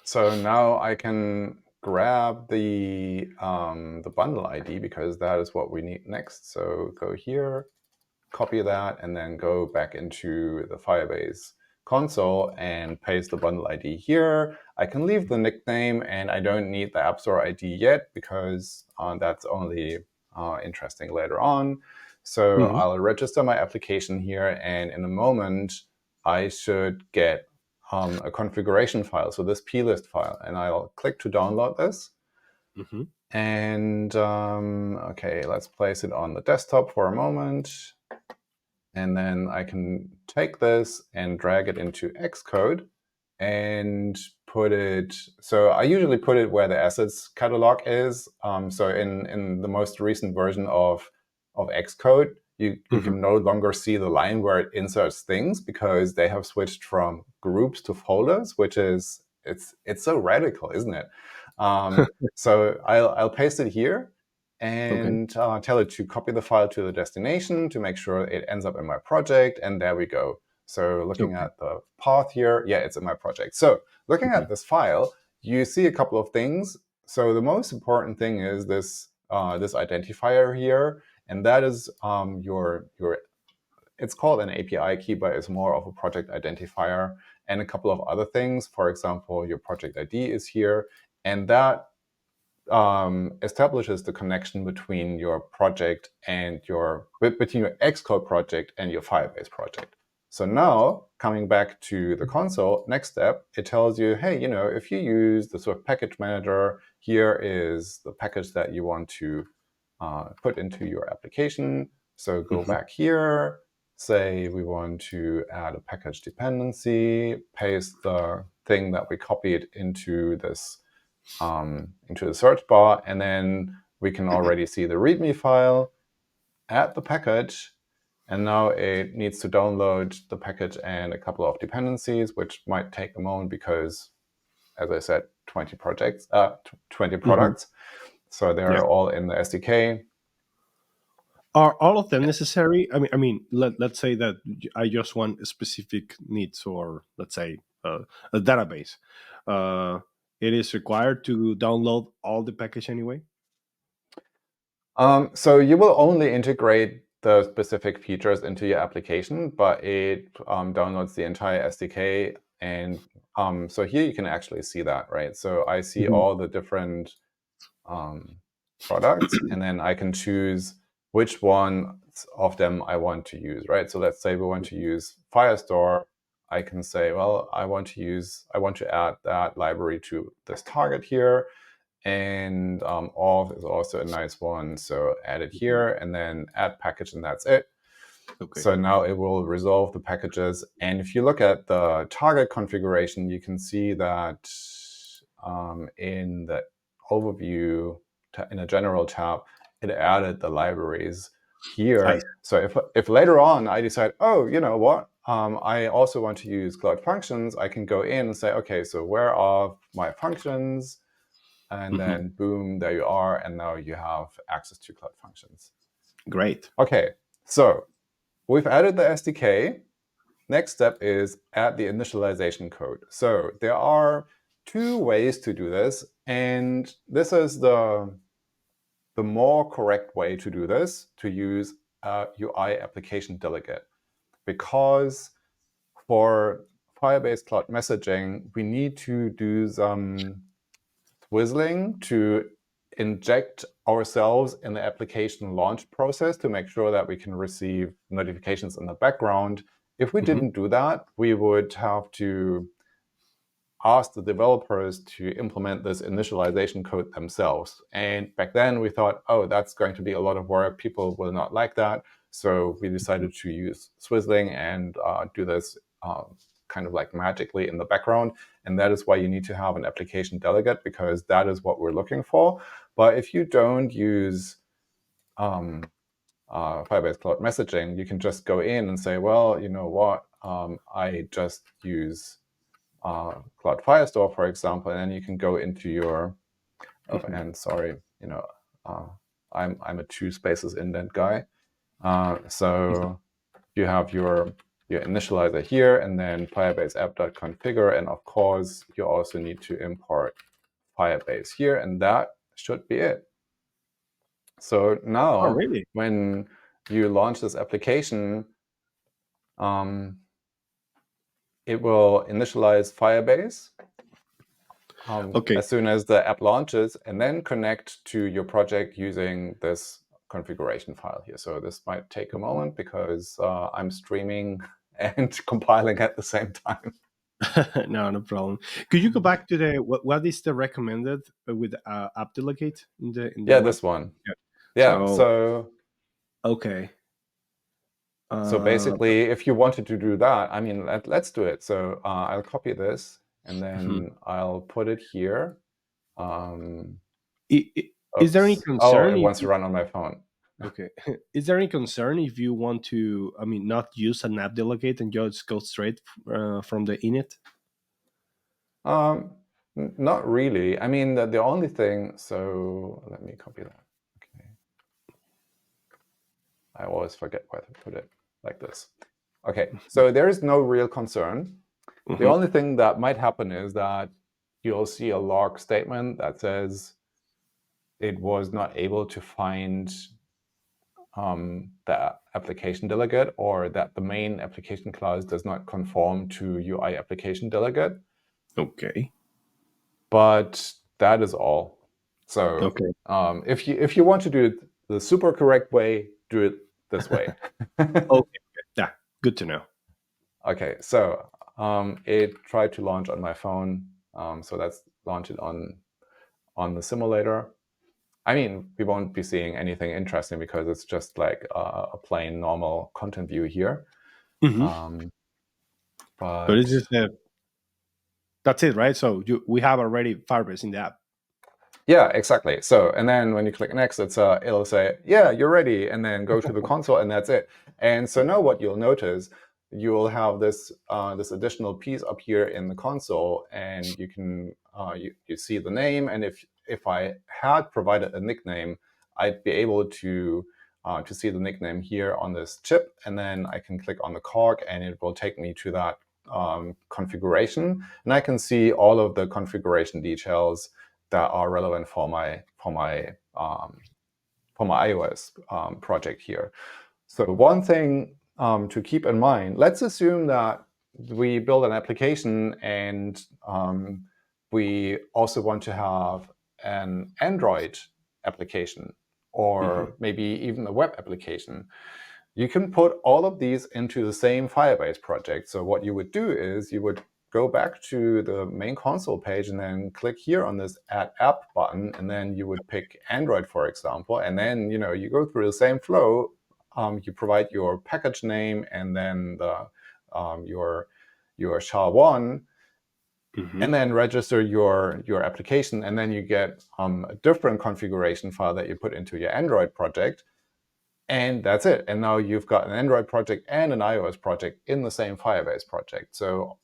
So now I can grab the bundle ID, because that is what we need next. So go here, copy that, and then go back into the Firebase console and paste the bundle ID here. I can leave the nickname, and I don't need the App Store ID yet, because that's only interesting later on. So I'll register my application here, and in a moment I should get a configuration file, so this plist file, and I'll click to download this. Mm-hmm. And okay, let's place it on the desktop for a moment. And then I can take this and drag it into Xcode and put it. So I usually put it where the assets catalog is. So in the most recent version of Xcode, you can no longer see the line where it inserts things because they have switched from groups to folders, which is it's so radical, isn't it? So I'll paste it here and tell it to copy the file to the destination to make sure it ends up in my project. And there we go. So looking at the path here, yeah, it's in my project. So looking at this file, you see a couple of things. So the most important thing is this this identifier here, and that is your it's called an API key, but it's more of a project identifier, and a couple of other things. For example, your project ID is here, and that establishes the connection between your project and between your Xcode project and your Firebase project. So now, coming back to the console, next step, it tells you, hey, if you use the Swift package manager, here is the package that you want to put into your application. So go back here, say we want to add a package dependency, paste the thing that we copied into this into the search bar, and then we can already see the README file, add the package, and now it needs to download the package and a couple of dependencies, which might take a moment because, as I said, 20 products. So they're all in the SDK. Are all of them necessary? Let's say that I just want specific needs, or let's say a database. It is required to download all the package anyway. So you will only integrate the specific features into your application, but it downloads the entire SDK. And so here you can actually see that, right? So I see all the different products, and then I can choose which one of them I want to use, right? So let's say we want to use Firestore. I can say, well, I want to add that library to this target here. And auth is also a nice one. So add it here and then add package, and that's it. So now it will resolve the packages. And if you look at the target configuration, you can see that in the overview, in a general tab, it added the libraries here. So if later on I decide, oh, you know what, I also want to use Cloud Functions, I can go in and say, okay, so where are my functions? And then boom, there you are. And now you have access to Cloud Functions. Great. Okay, so we've added the SDK. Next step is add the initialization code. So there are two ways to do this. And this is the more correct way to do this, to use a UI application delegate. Because for Firebase Cloud Messaging, we need to do some swizzling to inject ourselves in the application launch process to make sure that we can receive notifications in the background. If we didn't do that, we would have to ask the developers to implement this initialization code themselves. And back then we thought, oh, that's going to be a lot of work. People will not like that. So we decided to use swizzling and do this kind of like magically in the background. And that is why you need to have an application delegate, because that is what we're looking for. But if you don't use Firebase Cloud Messaging, you can just go in and say, well, you know what, I just use Cloud Firestore, for example, and then you can go into your, and sorry, I'm a 2 spaces indent guy. So you have your initializer here, and then Firebase app.configure, and of course you also need to import Firebase here, and that should be it. So now, when you launch this application, it will initialize Firebase as soon as the app launches, and then connect to your project using this configuration file here. So this might take a moment because I'm streaming and compiling at the same time. No problem. Could you go back to the what is the recommended with app delegate in the Yeah, web? this one. Yeah. Yeah. So So okay. so Uh, basically, if you wanted to do that, I mean, let's do it. So I'll copy this and mhm. then I'll put it here. Um, Is there any oops. Oh, concern it if wants to run on my phone. okay? Is there any concern if you want to? I mean, not use an app delegate and just go straight from the init? Not really. I mean, the only thing. So let me copy that. Okay. I always forget where to put it like this. Okay. So there is no real concern. The Mhm. only thing that might happen is that you'll see a log statement that says it was not able to find the application delegate, or that the main application class does not conform to UI application delegate. Okay. But that is all. So Okay. if you want to do it the super correct way, do it this way. Okay. Yeah. Good to know. Okay, so it tried to launch on my phone. So let's launch it on the simulator. I mean, we won't be seeing anything interesting because it's just like a plain normal content view here. Hmm. But it's But just that's it, right? So we have already Firebase in the app. yeah, exactly. So, and then when you click next, it'll say, yeah, you're ready, and then go to the console, and that's it. And so now what you'll notice, you'll have this this additional piece up here in the console, and you can you see the name. And if I had provided a nickname, I'd be able to see the nickname here on this chip, and then I can click on the cog, and it will take me to that configuration, and I can see all of the configuration details that are relevant for my iOS project here. So one thing to keep in mind: let's assume that we build an application and we also want to have an Android application, Hmm. or maybe even a web application. You can put all of these into the same Firebase project. So what you would do is you would go back to the main console page and then click here on this Add App button, and then you would pick Android, for example, and then you go through the same flow. You provide your package name and then your SHA-1, Hmm. and then register your application, and then you get a different configuration file that you put into your Android project. And that's it. And now you've got an Android project and an iOS project in the same Firebase project. So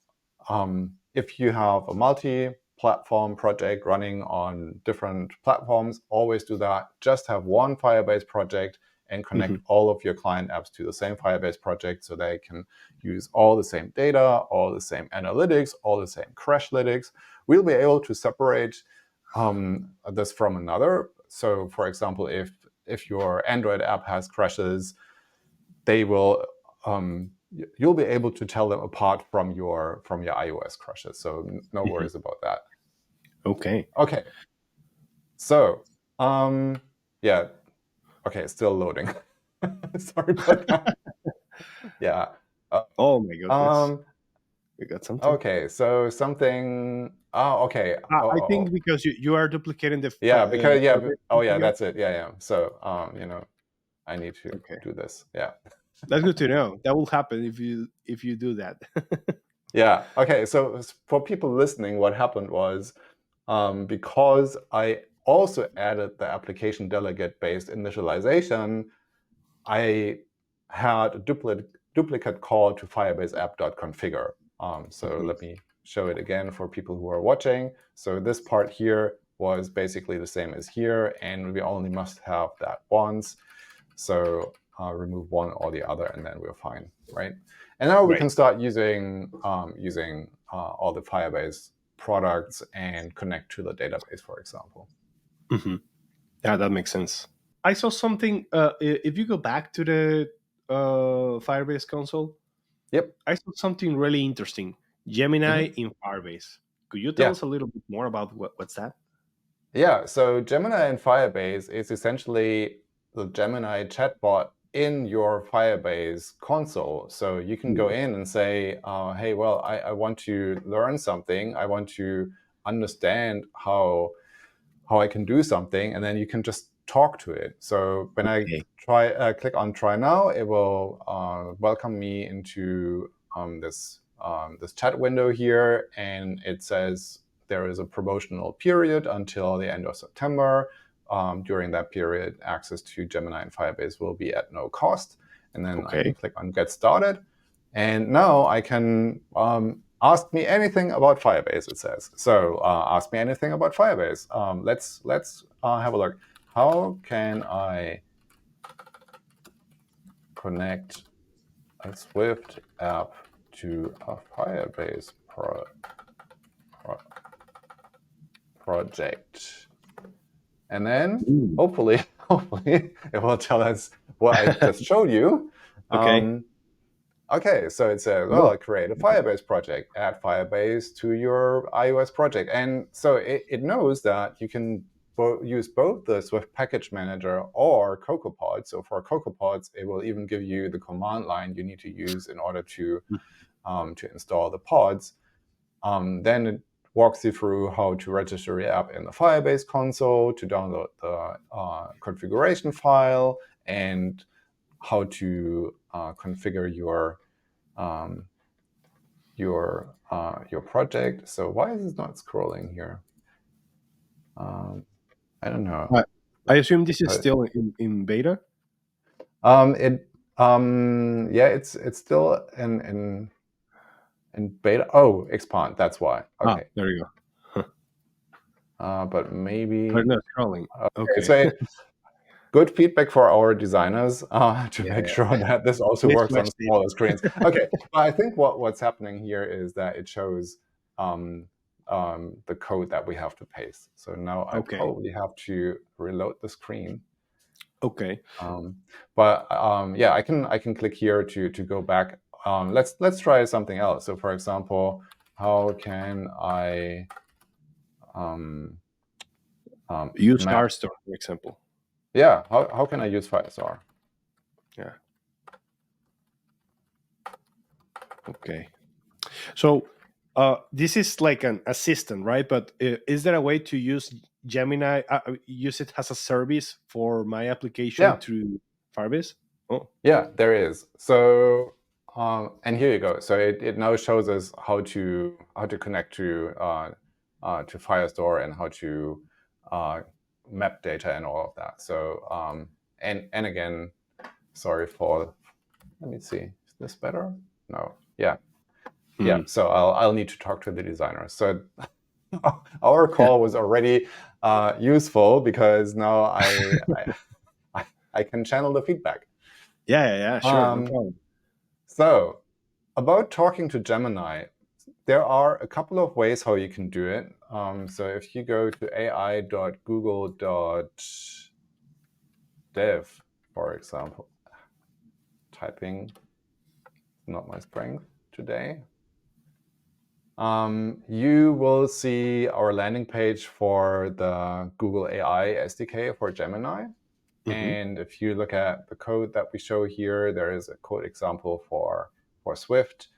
if you have a multi-platform project running on different platforms, always do that. Just have one Firebase project and connect Hmm. all of your client apps to the same Firebase project, so they can use all the same data, all the same analytics, all the same crashlytics. We'll be able to separate this from another. So, for example, if your Android app has crashes, they will you'll be able to tell them apart from your iOS crashes. So no Hmm. worries about that. Okay. Okay. So yeah. Okay, still loading. Sorry about that. Yeah. Uh, Oh my goodness. um. We got something. Okay. So something. Oh, okay. I Oh. think because you are duplicating the Yeah. Because yeah. Firebase Oh, yeah. again. That's it. Yeah. Yeah. So I need to Okay. do this. Yeah. That's good to know. That will happen if you do that. Yeah. Okay. So for people listening, what happened was, because I also added the application delegate-based initialization, I had a duplicate call to firebase app.configure. So Mhm. let me show it again for people who are watching. So this part here was basically the same as here, and we only must have that once. So remove one or the other, and then we're fine, right? And now we Right. can start using all the Firebase products and connect to the database, for example. Hmm. Yeah, that makes sense. I saw something. If you go back to the Firebase console, Yep. I saw something really interesting. Gemini Mm-hmm. in Firebase. Could you tell Yeah. us a little bit more about what's that? Yeah. So Gemini and Firebase is essentially the Gemini chatbot in your Firebase console. So you can go in and say, hey, well, I want to learn something. I want to understand how I can do something, and then you can just talk to it. So when I click on try now, it will welcome me into this chat window here, and it says there is a promotional period until the end of September. During that period, access to Gemini and Firebase will be at no cost. And then I can click on get started. And now I can ask me anything about Firebase, it says. So ask me anything about Firebase. Let's have a look. How can I connect a Swift app to a Firebase project? And then hopefully it will tell us what I just showed you. Okay, so it says, well, create a Firebase project, add Firebase to your iOS project. And so it knows that you can use both the Swift Package Manager or CocoaPods. So for CocoaPods, it will even give you the command line you need to use in order to install the pods. Then it walks you through how to register your app in the Firebase console, to download the configuration file, and how to configure your project. So why is it not scrolling here? I don't know. I assume this is still in beta. It's still in beta. Oh, expand. That's why. Okay. There you go. But maybe. But not scrolling. Okay. So good feedback for our designers to make sure that this also works on smaller screens. Okay, but I think what's happening here is that it shows the code that we have to paste. So now I probably have to reload the screen. Okay. Yeah, I can click here to go back. Let's try something else. So for example, how can I use Firestore, for example? Yeah, how can I use Firestore? Yeah. Okay. So this is like an assistant, right? But is there a way to use Gemini, use it as a service for my application through Firebase? Oh. Yeah, there is. So and here you go. So it now shows us how to connect to Firestore and how to map data and all of that. So and again, sorry for. Let me see. Is this better? No. Yeah. Yeah. So I'll need to talk to the designer. So our call was already useful because now I can channel the feedback. Yeah. Sure. No problem. So about talking to Gemini, there are a couple of ways how you can do it. So if you go to ai.google.dev, for example, typing not my strength today. You will see our landing page for the Google AI SDK for Gemini. And if you look at the code that we show here, there is a code example for Swift.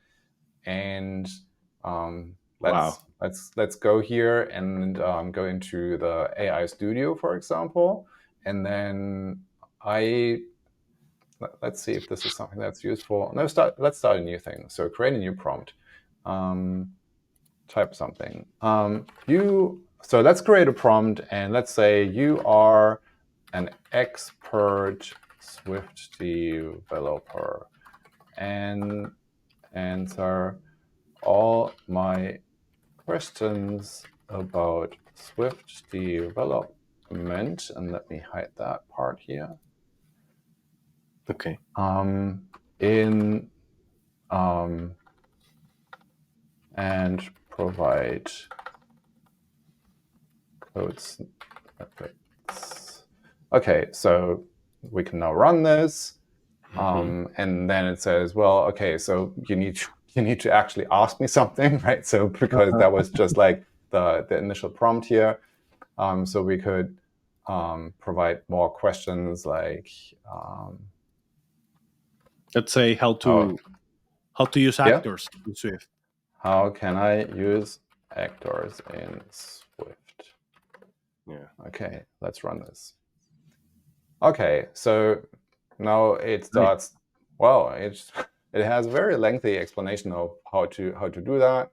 And let's go here and go into the AI Studio, for example. And then let's see if this is something that's useful. No, let's start a new thing. So create a new prompt. Type something. So let's create a prompt, and let's say you are an expert Swift developer and answer all my questions about Swift development. And let me hide that part here. Okay. And provide code snippets. Okay, so we can now run this, and then it says, well, okay, so you need to actually ask me something, right? So because that was just like the initial prompt here, so we could provide more questions like Let's say how to use Yeah. actors in Swift. How can I use actors in Swift? Yeah. Okay, let's run this. Okay, so now it starts. Well, it has a very lengthy explanation of how to do that.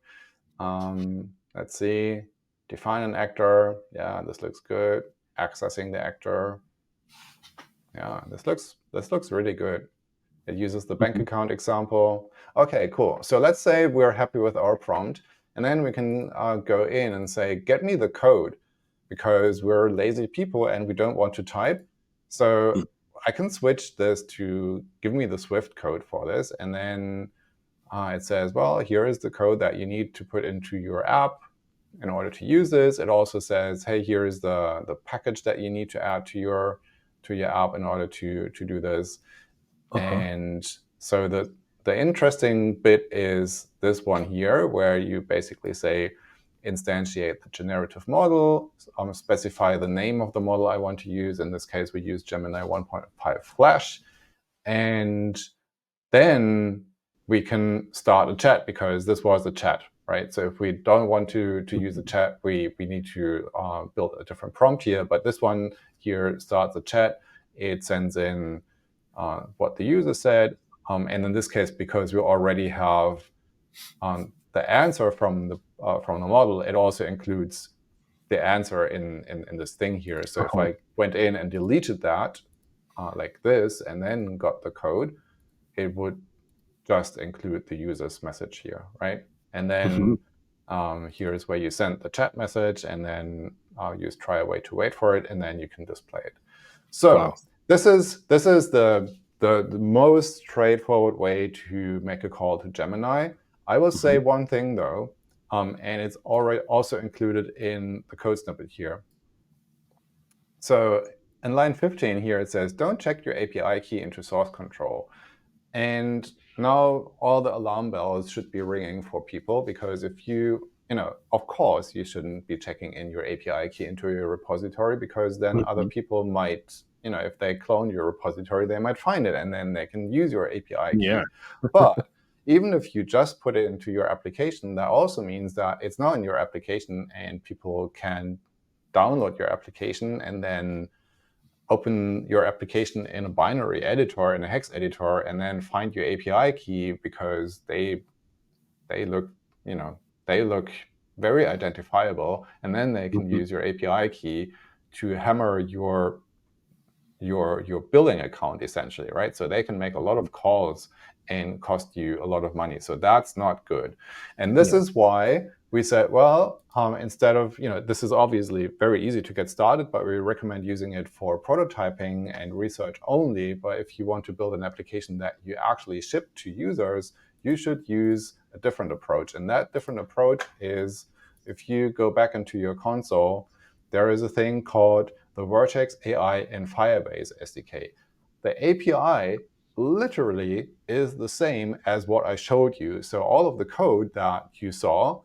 Let's see. Define an actor. Yeah, this looks good. Accessing the actor. Yeah, this looks really good. It uses the bank account example. Okay, cool. So let's say we're happy with our prompt, and then we can go in and say, get me the code, because we're lazy people and we don't want to type. So I can switch this to give me the Swift code for this, and then it says, well, here is the code that you need to put into your app in order to use this. It also says, hey, here is the package that you need to add to your app in order to do this. And so the interesting bit is this one here, where you basically say, instantiate the generative model, specify the name of the model I want to use. In this case, we use Gemini 1.5 Flash. And then we can start a chat, because this was a chat, right? So if we don't want to use a chat, we need to build a different prompt here. But this one here starts a chat. It sends in what the user said. And in this case, because we already have the answer from the model, it also includes the answer in this thing here. So if I went in and deleted that like this, and then got the code, it would just include the user's message here, right? And then here's where you send the chat message, and then use try away to wait for it, and then you can display it. So this is the most straightforward way to make a call to Gemini. I will say one thing though, and it's already also included in the code snippet here. So in line 15 here, it says, don't check your API key into source control. And now all the alarm bells should be ringing for people, because if you of course, you shouldn't be checking in your API key into your repository, because then other people might, if they clone your repository, they might find it, and then they can use your API key. Yeah. But even if you just put it into your application, that also means that it's not in your application, and people can download your application and then open your application in a binary editor, in a hex editor, and then find your API key, because they look, they look very identifiable, and then they can use your API key to hammer your billing account, essentially, right? So they can make a lot of calls and cost you a lot of money. So that's not good. And this is why we said, well, instead of, this is obviously very easy to get started, but we recommend using it for prototyping and research only. But if you want to build an application that you actually ship to users, you should use a different approach. And that different approach is, if you go back into your console, there is a thing called the Vertex AI and Firebase SDK. The API literally is the same as what I showed you. So all of the code that you saw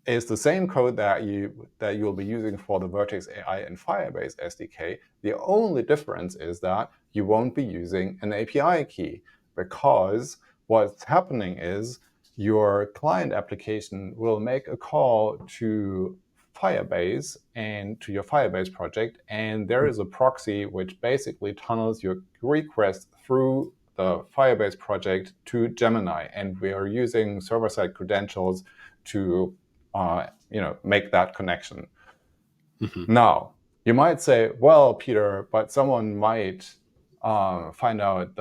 is the same code that you'll be using for the Vertex AI and Firebase SDK. The only difference is that you won't be using an API key, because what's happening is your client application will make a call to Firebase and to your Firebase project, and there is a proxy which basically tunnels your request through the Firebase project to Gemini, and we are using server-side credentials to make that connection. Now, you might say, well, Peter, but someone might find out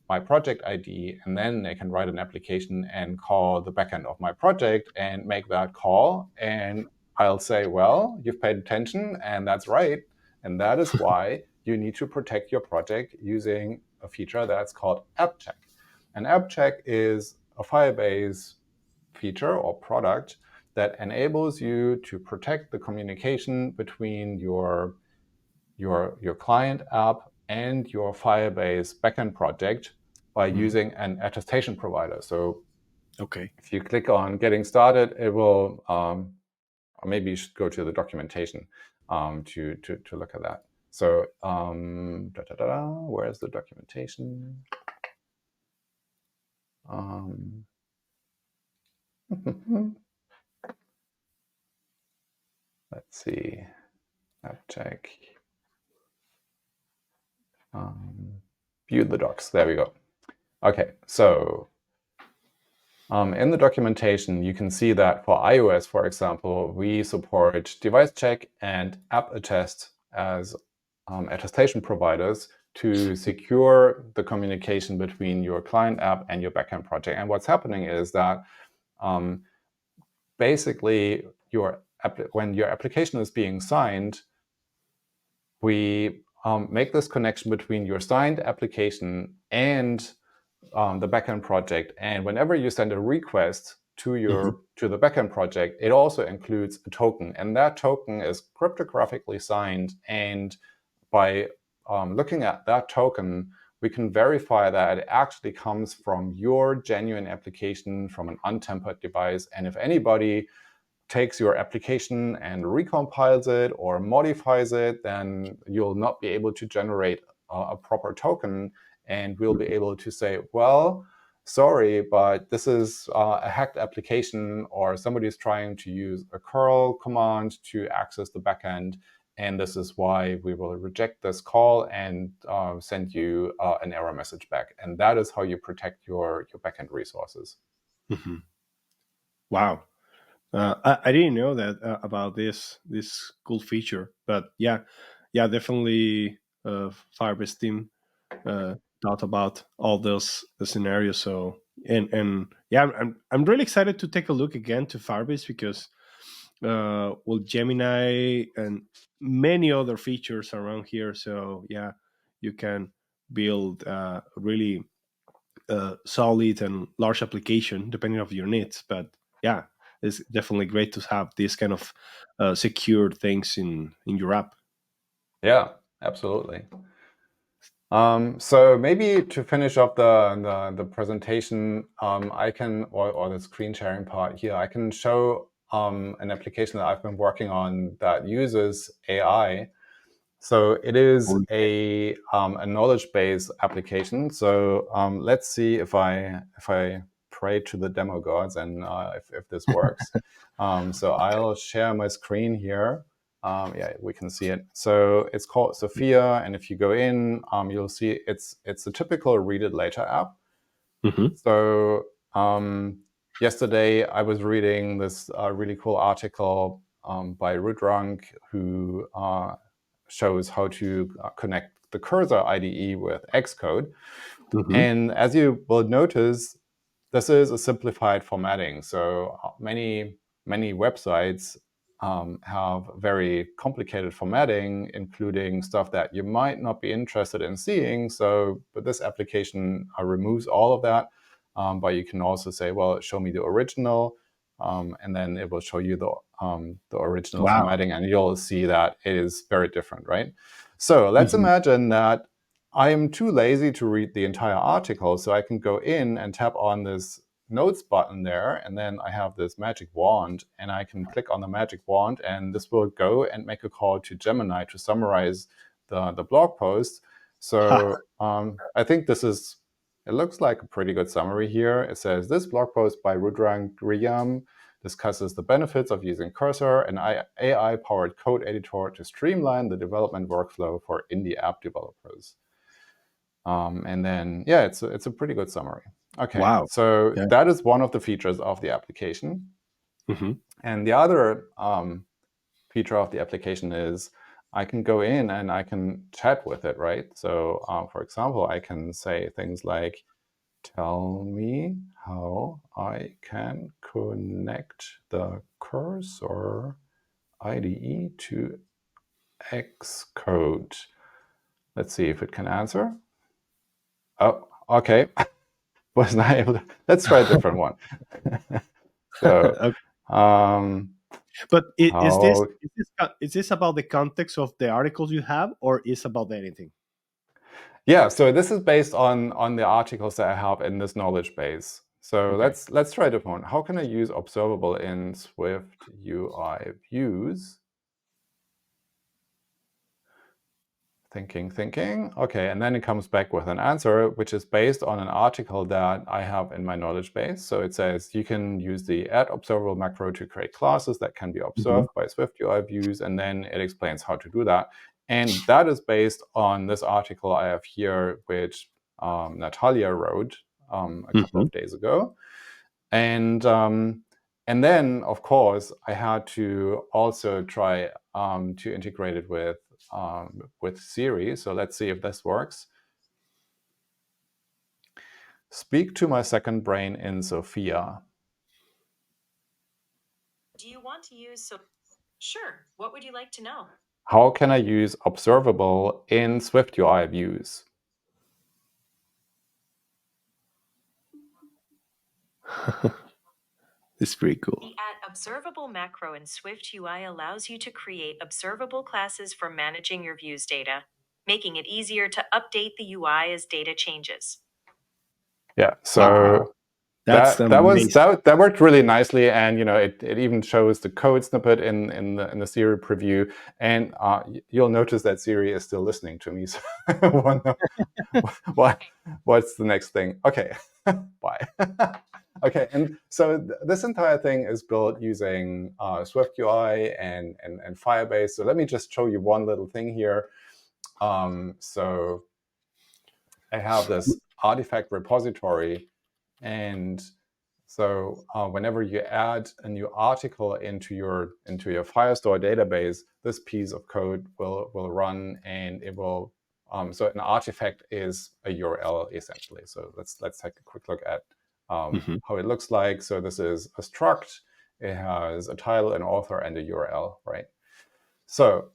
my project ID, and then they can write an application and call the backend of my project and make that call. And I'll say, well, you've paid attention, and that's right. And that is why you need to protect your project using a feature that's called app check. And app check is a Firebase feature or product that enables you to protect the communication between your client app and your Firebase backend project by using an attestation provider. So if you click on getting started, it will, or maybe you should go to the documentation to look at that. So where's the documentation? Let's see. App check. View the docs. There we go. Okay, so in the documentation, you can see that for iOS, for example, we support device check and app attest as attestation providers to secure the communication between your client app and your backend project. And what's happening is that basically when your application is being signed, we make this connection between your signed application and the backend project. And whenever you send a request to the backend project, it also includes a token, and that token is cryptographically signed. And by looking at that token, we can verify that it actually comes from your genuine application from an untempered device. And if anybody takes your application and recompiles it or modifies it, then you'll not be able to generate a proper token. And we'll be able to say, well, sorry, but this is a hacked application, or somebody's trying to use a curl command to access the backend. And this is why we will reject this call and send you an error message back. And that is how you protect your backend resources. Mm-hmm. Wow. I didn't know that about this cool feature, but yeah, definitely. Firebase team thought about all those scenarios. So and yeah, I'm really excited to take a look again to Firebase because well, Gemini and many other features around here. So yeah, you can build really solid and large application depending on your needs. But yeah, it's definitely great to have this kind of secure things in your app. Yeah, absolutely. So maybe to finish up the presentation, I can, or the screen sharing part here, I can show an application that I've been working on that uses AI. So it is a knowledge base application. So let's see if I pray to the demo gods and if this works. So I'll share my screen here. Yeah, we can see it. So it's called Sophia, and if you go in, you'll see it's a typical read it later app. Mm-hmm. So yesterday I was reading this really cool article by Rudrang, who shows how to connect the cursor IDE with Xcode. Mm-hmm. And as you will notice, this is a simplified formatting. So many websites have very complicated formatting, including stuff that you might not be interested in seeing. But this application removes all of that. But you can also say, well, show me the original, and then it will show you the original Wow. formatting, and you'll see that it is very different, right? So let's Mm-hmm. imagine that I am too lazy to read the entire article, so I can go in and tap on this notes button there, and then I have this magic wand, and I can click on the magic wand, and this will go and make a call to Gemini to summarize the blog post. So I think it looks like a pretty good summary here. It says, this blog post by Rudrang Griyam discusses the benefits of using Cursor, an AI-powered code editor, to streamline the development workflow for indie app developers. And then, yeah, it's a pretty good summary. Okay, Wow. so Yeah. that is one of the features of the application. Mm-hmm. And the other feature of the application is I can go in and I can chat with it, right? So, for example, I can say things like, tell me how I can connect the cursor IDE to Xcode. Let's see if it can answer. Oh, okay. Was not able to. Let's try a different one. So, Okay. um, But how? is this about the context of the articles you have, or is about anything? Yeah. So this is based on the articles that I have in this knowledge base. So Okay. let's try a different one. How can I use observable in Swift UI views? Thinking. Okay, and then it comes back with an answer, which is based on an article that I have in my knowledge base. So it says you can use the add observable macro to create classes that can be observed by Swift UI views, and then it explains how to do that. And that is based on this article I have here, which Natalia wrote a couple of days ago. And then, of course, I had to also try to integrate it with Siri. So let's see if this works. Speak to my second brain in Sophia. Do you want to use Sure. What would you like to know? How can I use observable in Swift UI views? It's pretty cool. The @observable macro in Swift UI allows you to create observable classes for managing your views data, making it easier to update the UI as data changes. Yeah, so that worked really nicely, and it even shows the code snippet in the Siri preview, and you'll notice that Siri is still listening to me. So I wonder what's the next thing. Okay, bye. Okay, and so this entire thing is built using Swift UI and Firebase. So let me just show you one little thing here. So I have this artifact repository, and so whenever you add a new article into your Firestore database, this piece of code will run, and it will. So an artifact is a URL essentially. So let's take a quick look at how it looks like. So this is a struct. It has a title, an author, and a URL, right? So,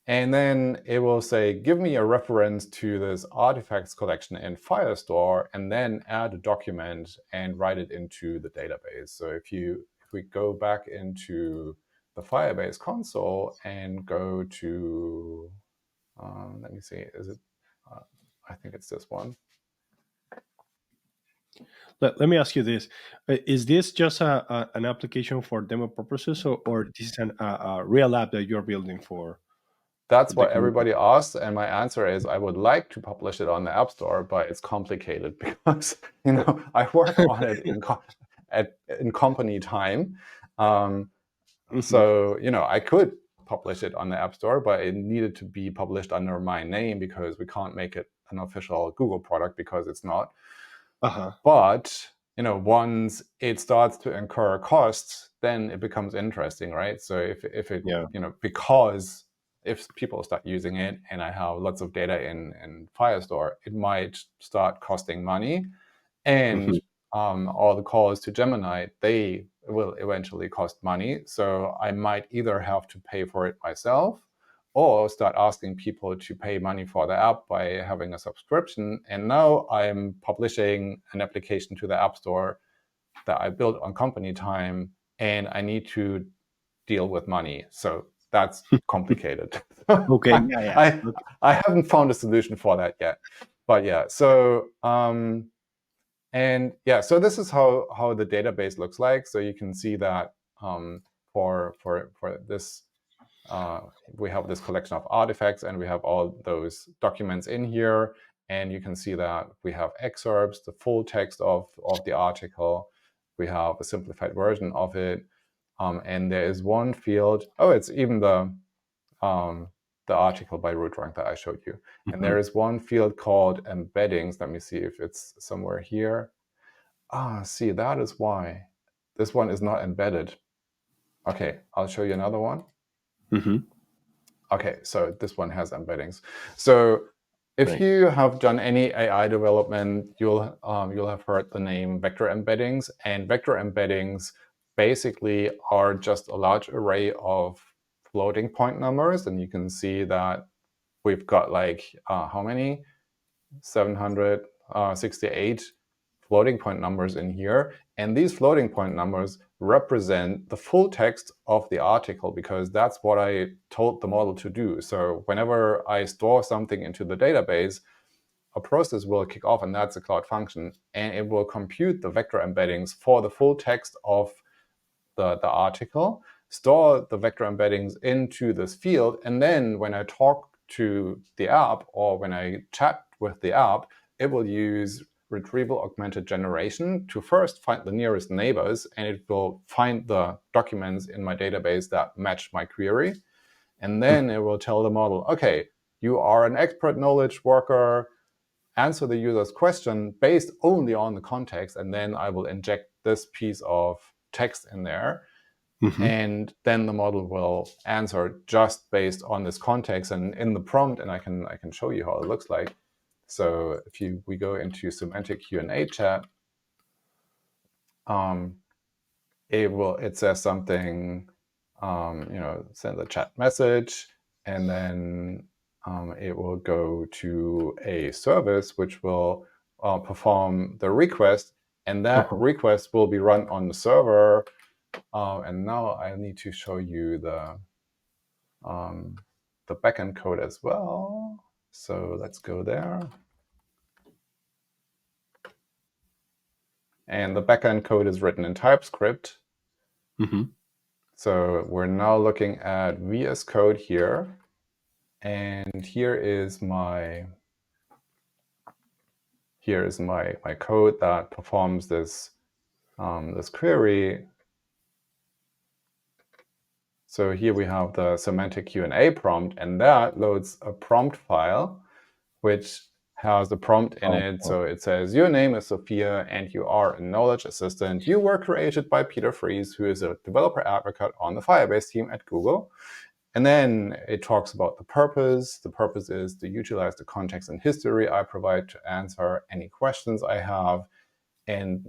and then it will say, give me a reference to this artifacts collection in Firestore, and then add a document and write it into the database. So if we go back into the Firebase console and go to, let me see, is it, I think it's this one. Let me ask you this. Is this just an application for demo purposes, or this is a real app that you're building for? That's what everybody asks, and my answer is I would like to publish it on the App Store, but it's complicated because I work on it in company time. So I could publish it on the App Store, but it needed to be published under my name because we can't make it an official Google product because it's not. But once it starts to incur costs, then it becomes interesting, right? So if it because if people start using it and I have lots of data in Firestore, it might start costing money, and all the calls to Gemini, they will eventually cost money. So I might either have to pay for it myself or start asking people to pay money for the app by having a subscription. And now I'm publishing an application to the App Store that I built on company time, and I need to deal with money. So that's complicated. Okay. I haven't found a solution for that yet. But yeah, so so this is how the database looks like. So you can see that for this, we have this collection of artifacts, and we have all those documents in here. And you can see that we have excerpts, the full text of the article. We have a simplified version of it. And there is one field. Oh, it's even the article by Rootrank that I showed you. And there is one field called embeddings. Let me see if it's somewhere here. See, that is why this one is not embedded. Okay, I'll show you another one. Okay, so this one has embeddings. So if you have done any AI development, you'll have heard the name vector embeddings. And vector embeddings basically are just a large array of floating point numbers. And you can see that we've got how many? 768 floating point numbers in here. And these floating point numbers represent the full text of the article, because that's what I told the model to do. So whenever I store something into the database, a process will kick off, and that's a Cloud function, and it will compute the vector embeddings for the full text of the article, store the vector embeddings into this field, and then when I talk to the app, or when I chat with the app, it will use retrieval augmented generation to first find the nearest neighbors, and it will find the documents in my database that match my query. And then it will tell the model, okay, you are an expert knowledge worker, answer the user's question based only on the context, and then I will inject this piece of text in there. And then the model will answer just based on this context and in the prompt, and I can show you how it looks like. So if we go into semantic Q&A chat, it says something, send a chat message, and then it will go to a service which will perform the request, and that request will be run on the server. And now I need to show you the backend code as well. So let's go there. And the backend code is written in TypeScript. So we're now looking at VS Code here. And here is my code that performs this query. So here we have the semantic Q&A prompt, and that loads a prompt file, which has the prompt in it. So it says, your name is Sophia, and you are a knowledge assistant. You were created by Peter Friese, who is a developer advocate on the Firebase team at Google. And then it talks about the purpose. The purpose is to utilize the context and history I provide to answer any questions I have, and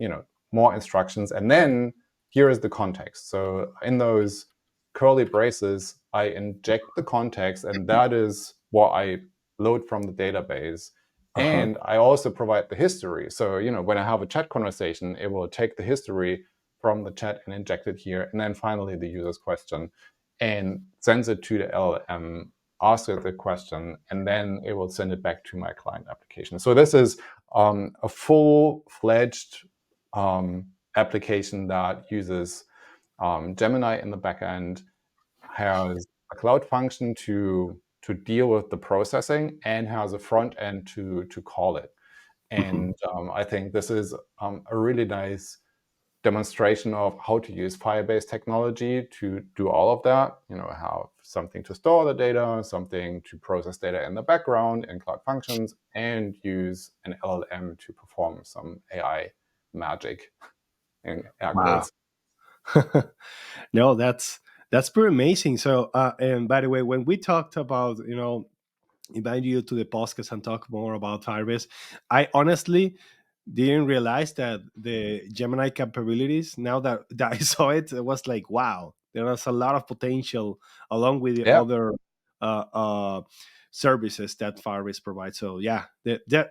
more instructions. And then here is the context. So in those curly braces, I inject the context, and that is what I load from the database. And I also provide the history. So when I have a chat conversation, it will take the history from the chat and inject it here. And then finally the user's question, and sends it to the LLM, asks it the question, and then it will send it back to my client application. So this is a full-fledged application that uses Gemini in the backend, has a cloud function to deal with the processing, and has a front end to call it. And I think this is a really nice demonstration of how to use Firebase technology to do all of that. Have something to store the data, something to process data in the background in Cloud Functions, and use an LLM to perform some AI magic in air quotes. No, that's pretty amazing. So, and by the way, when we talked about invite you to the podcast and talk more about Firebase, I honestly didn't realize that the Gemini capabilities, now that I saw it, it was like, wow, there was a lot of potential along with the other uh, uh, services that Firebase provides. So yeah,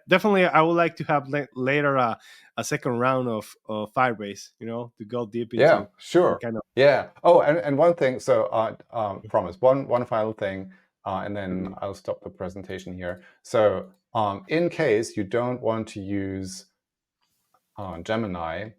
definitely I would like to have later a second round of Firebase, to go deep into. Yeah, sure. Kind of. Yeah. Oh, and one thing. So promise one final thing, and then I'll stop the presentation here. So in case you don't want to use Gemini,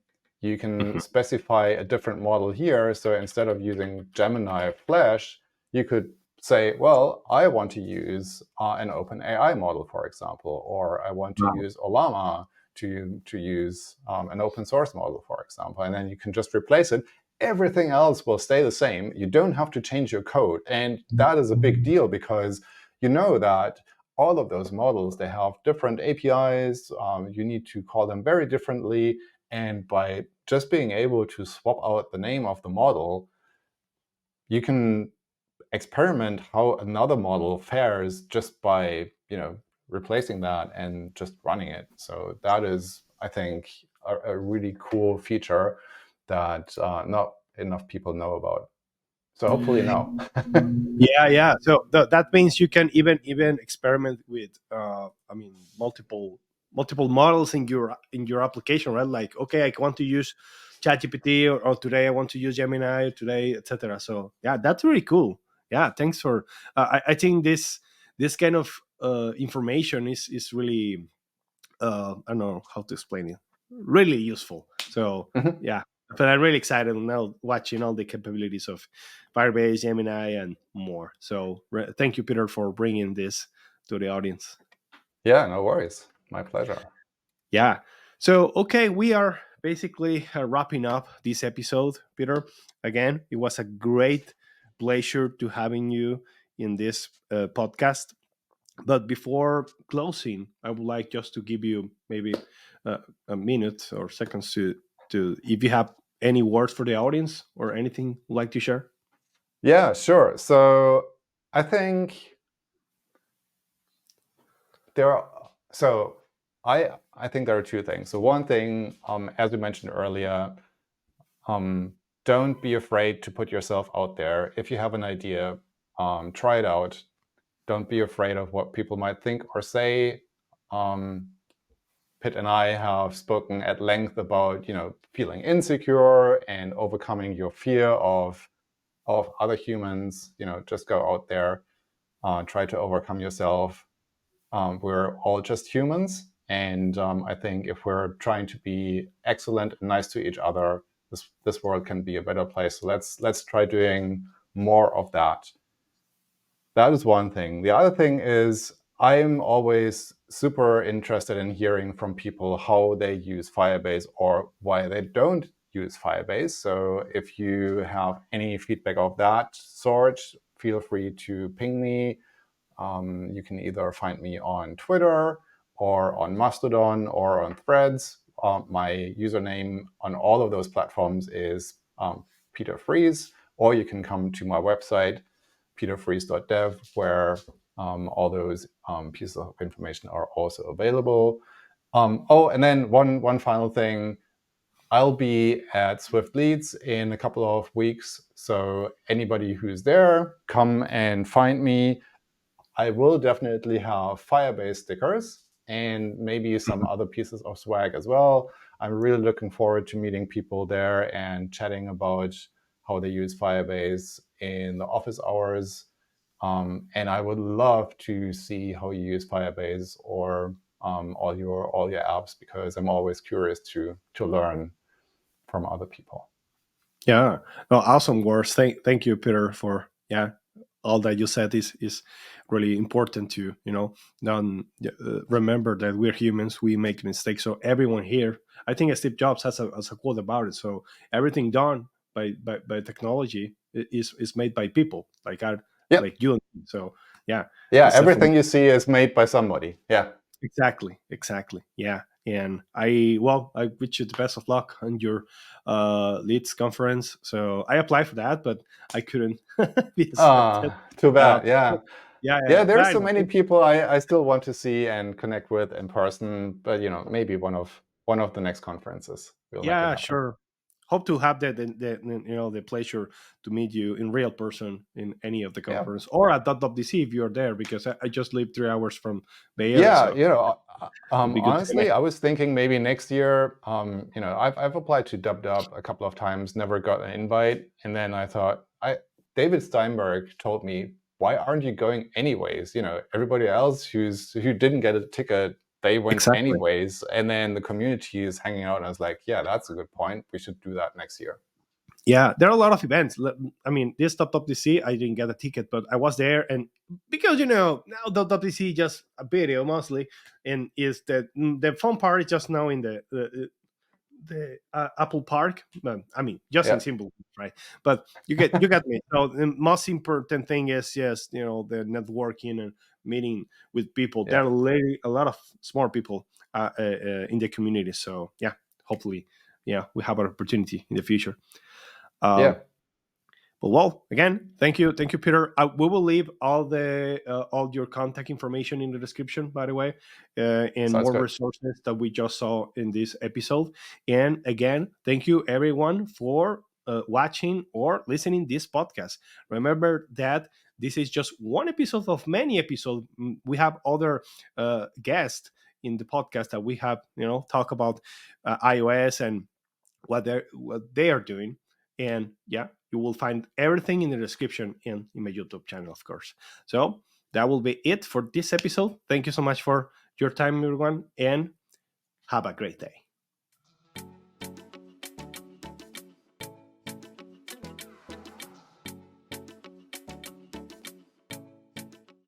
you can specify a different model here. So instead of using Gemini Flash, you could say, well, I want to use an open AI model, for example, or I want to use Olama to use an open source model, for example. And then you can just replace it. Everything else will stay the same. You don't have to change your code. And that is a big deal, because you know that all of those models, they have different APIs. You need to call them very differently. And by just being able to swap out the name of the model, you can experiment how another model fares just by replacing that and just running it. So that is, I think, a really cool feature that not enough people know about. So hopefully now. Yeah. So that means you can even experiment with multiple models in your application, right? Like, okay, I want to use ChatGPT, or today I want to use Gemini, today, etc. So yeah, that's really cool. Yeah, thanks for. I think this kind of information is really I don't know how to explain it. Really useful. So yeah, but I'm really excited now watching all the capabilities of Firebase, Gemini, and more. So thank you, Peter, for bringing this to the audience. Yeah, no worries. My pleasure. Yeah. So, okay, we are basically wrapping up this episode, Peter. Again, it was a great pleasure to having you in this podcast. But before closing, I would like just to give you maybe a minute or seconds to if you have any words for the audience or anything you'd like to share. Yeah, sure. So I think there are so I think there are two things. So one thing, as we mentioned earlier, don't be afraid to put yourself out there. If you have an idea, try it out. Don't be afraid of what people might think or say. Pitt and I have spoken at length about, feeling insecure and overcoming your fear of other humans. Just go out there, try to overcome yourself. We're all just humans, and I think if we're trying to be excellent and nice to each other, this world can be a better place. So let's try doing more of that. That is one thing. The other thing is I'm always super interested in hearing from people how they use Firebase or why they don't use Firebase. So if you have any feedback of that sort, feel free to ping me. You can either find me on Twitter or on Mastodon or on Threads. My username on all of those platforms is Peter Friese, or you can come to my website, peterfriese.dev, where all those pieces of information are also available. And then one final thing. I'll be at Swift Leads in a couple of weeks. So anybody who's there, come and find me. I will definitely have Firebase stickers and maybe some other pieces of swag as well. I'm really looking forward to meeting people there and chatting about how they use Firebase in the office hours. And I would love to see how you use Firebase or all your apps, because I'm always curious to learn from other people. Yeah, no, awesome words. Thank you, Peter, for all that you said is really important to remember that we're humans, we make mistakes. So everyone here, I think Steve Jobs has a quote about it. So everything done by technology is made by people Yeah, like you and me. So yeah. that's Everything definitely you see is made by somebody. Yeah. exactly. Yeah. And I wish you the best of luck on your leads conference. So I applied for that, but I couldn't be accepted. Too Uh, bad. Yeah. yeah. But There's I so know. many people I still want to see and connect with in person, but maybe one of the next conferences we'll make it Yeah, happen. sure. Hope to have the pleasure to meet you in real person in any of the Yeah. conference or at .DC if you're there, because I just live 3 hours from Bay Area, Yeah, so it'd be good to honestly, connect. I was thinking maybe next year. I've applied to DubDub a couple of times, never got an invite, and then I thought, David Steinberg told me, why aren't you going anyways? Everybody else who didn't get a ticket, they went Exactly. anyways, and then the community is hanging out. And I was like, yeah, that's a good point. We should do that next year. Yeah, there are a lot of events. I mean, this DC, I didn't get a ticket, but I was there, and because now DC just a video mostly, and is the fun part is just now in the Apple Park. I mean, just in Yeah, simple, right? But you got me. So the most important thing is just the networking and meeting with people. There yeah, are a lot of smart people in the community. So yeah, hopefully, we have an opportunity in the future. yeah. Um, but well, again, thank you, Peter. We will leave all your contact information in the description, by the way, and Sounds more good. resources that we just saw in this episode. And again, thank you everyone for watching or listening this podcast. Remember that this is just one episode of many episodes. We have other guests in the podcast that we have, talk about iOS and what they are doing. And yeah, you will find everything in the description and in my YouTube channel, of course. So that will be it for this episode. Thank you so much for your time, everyone, and have a great day.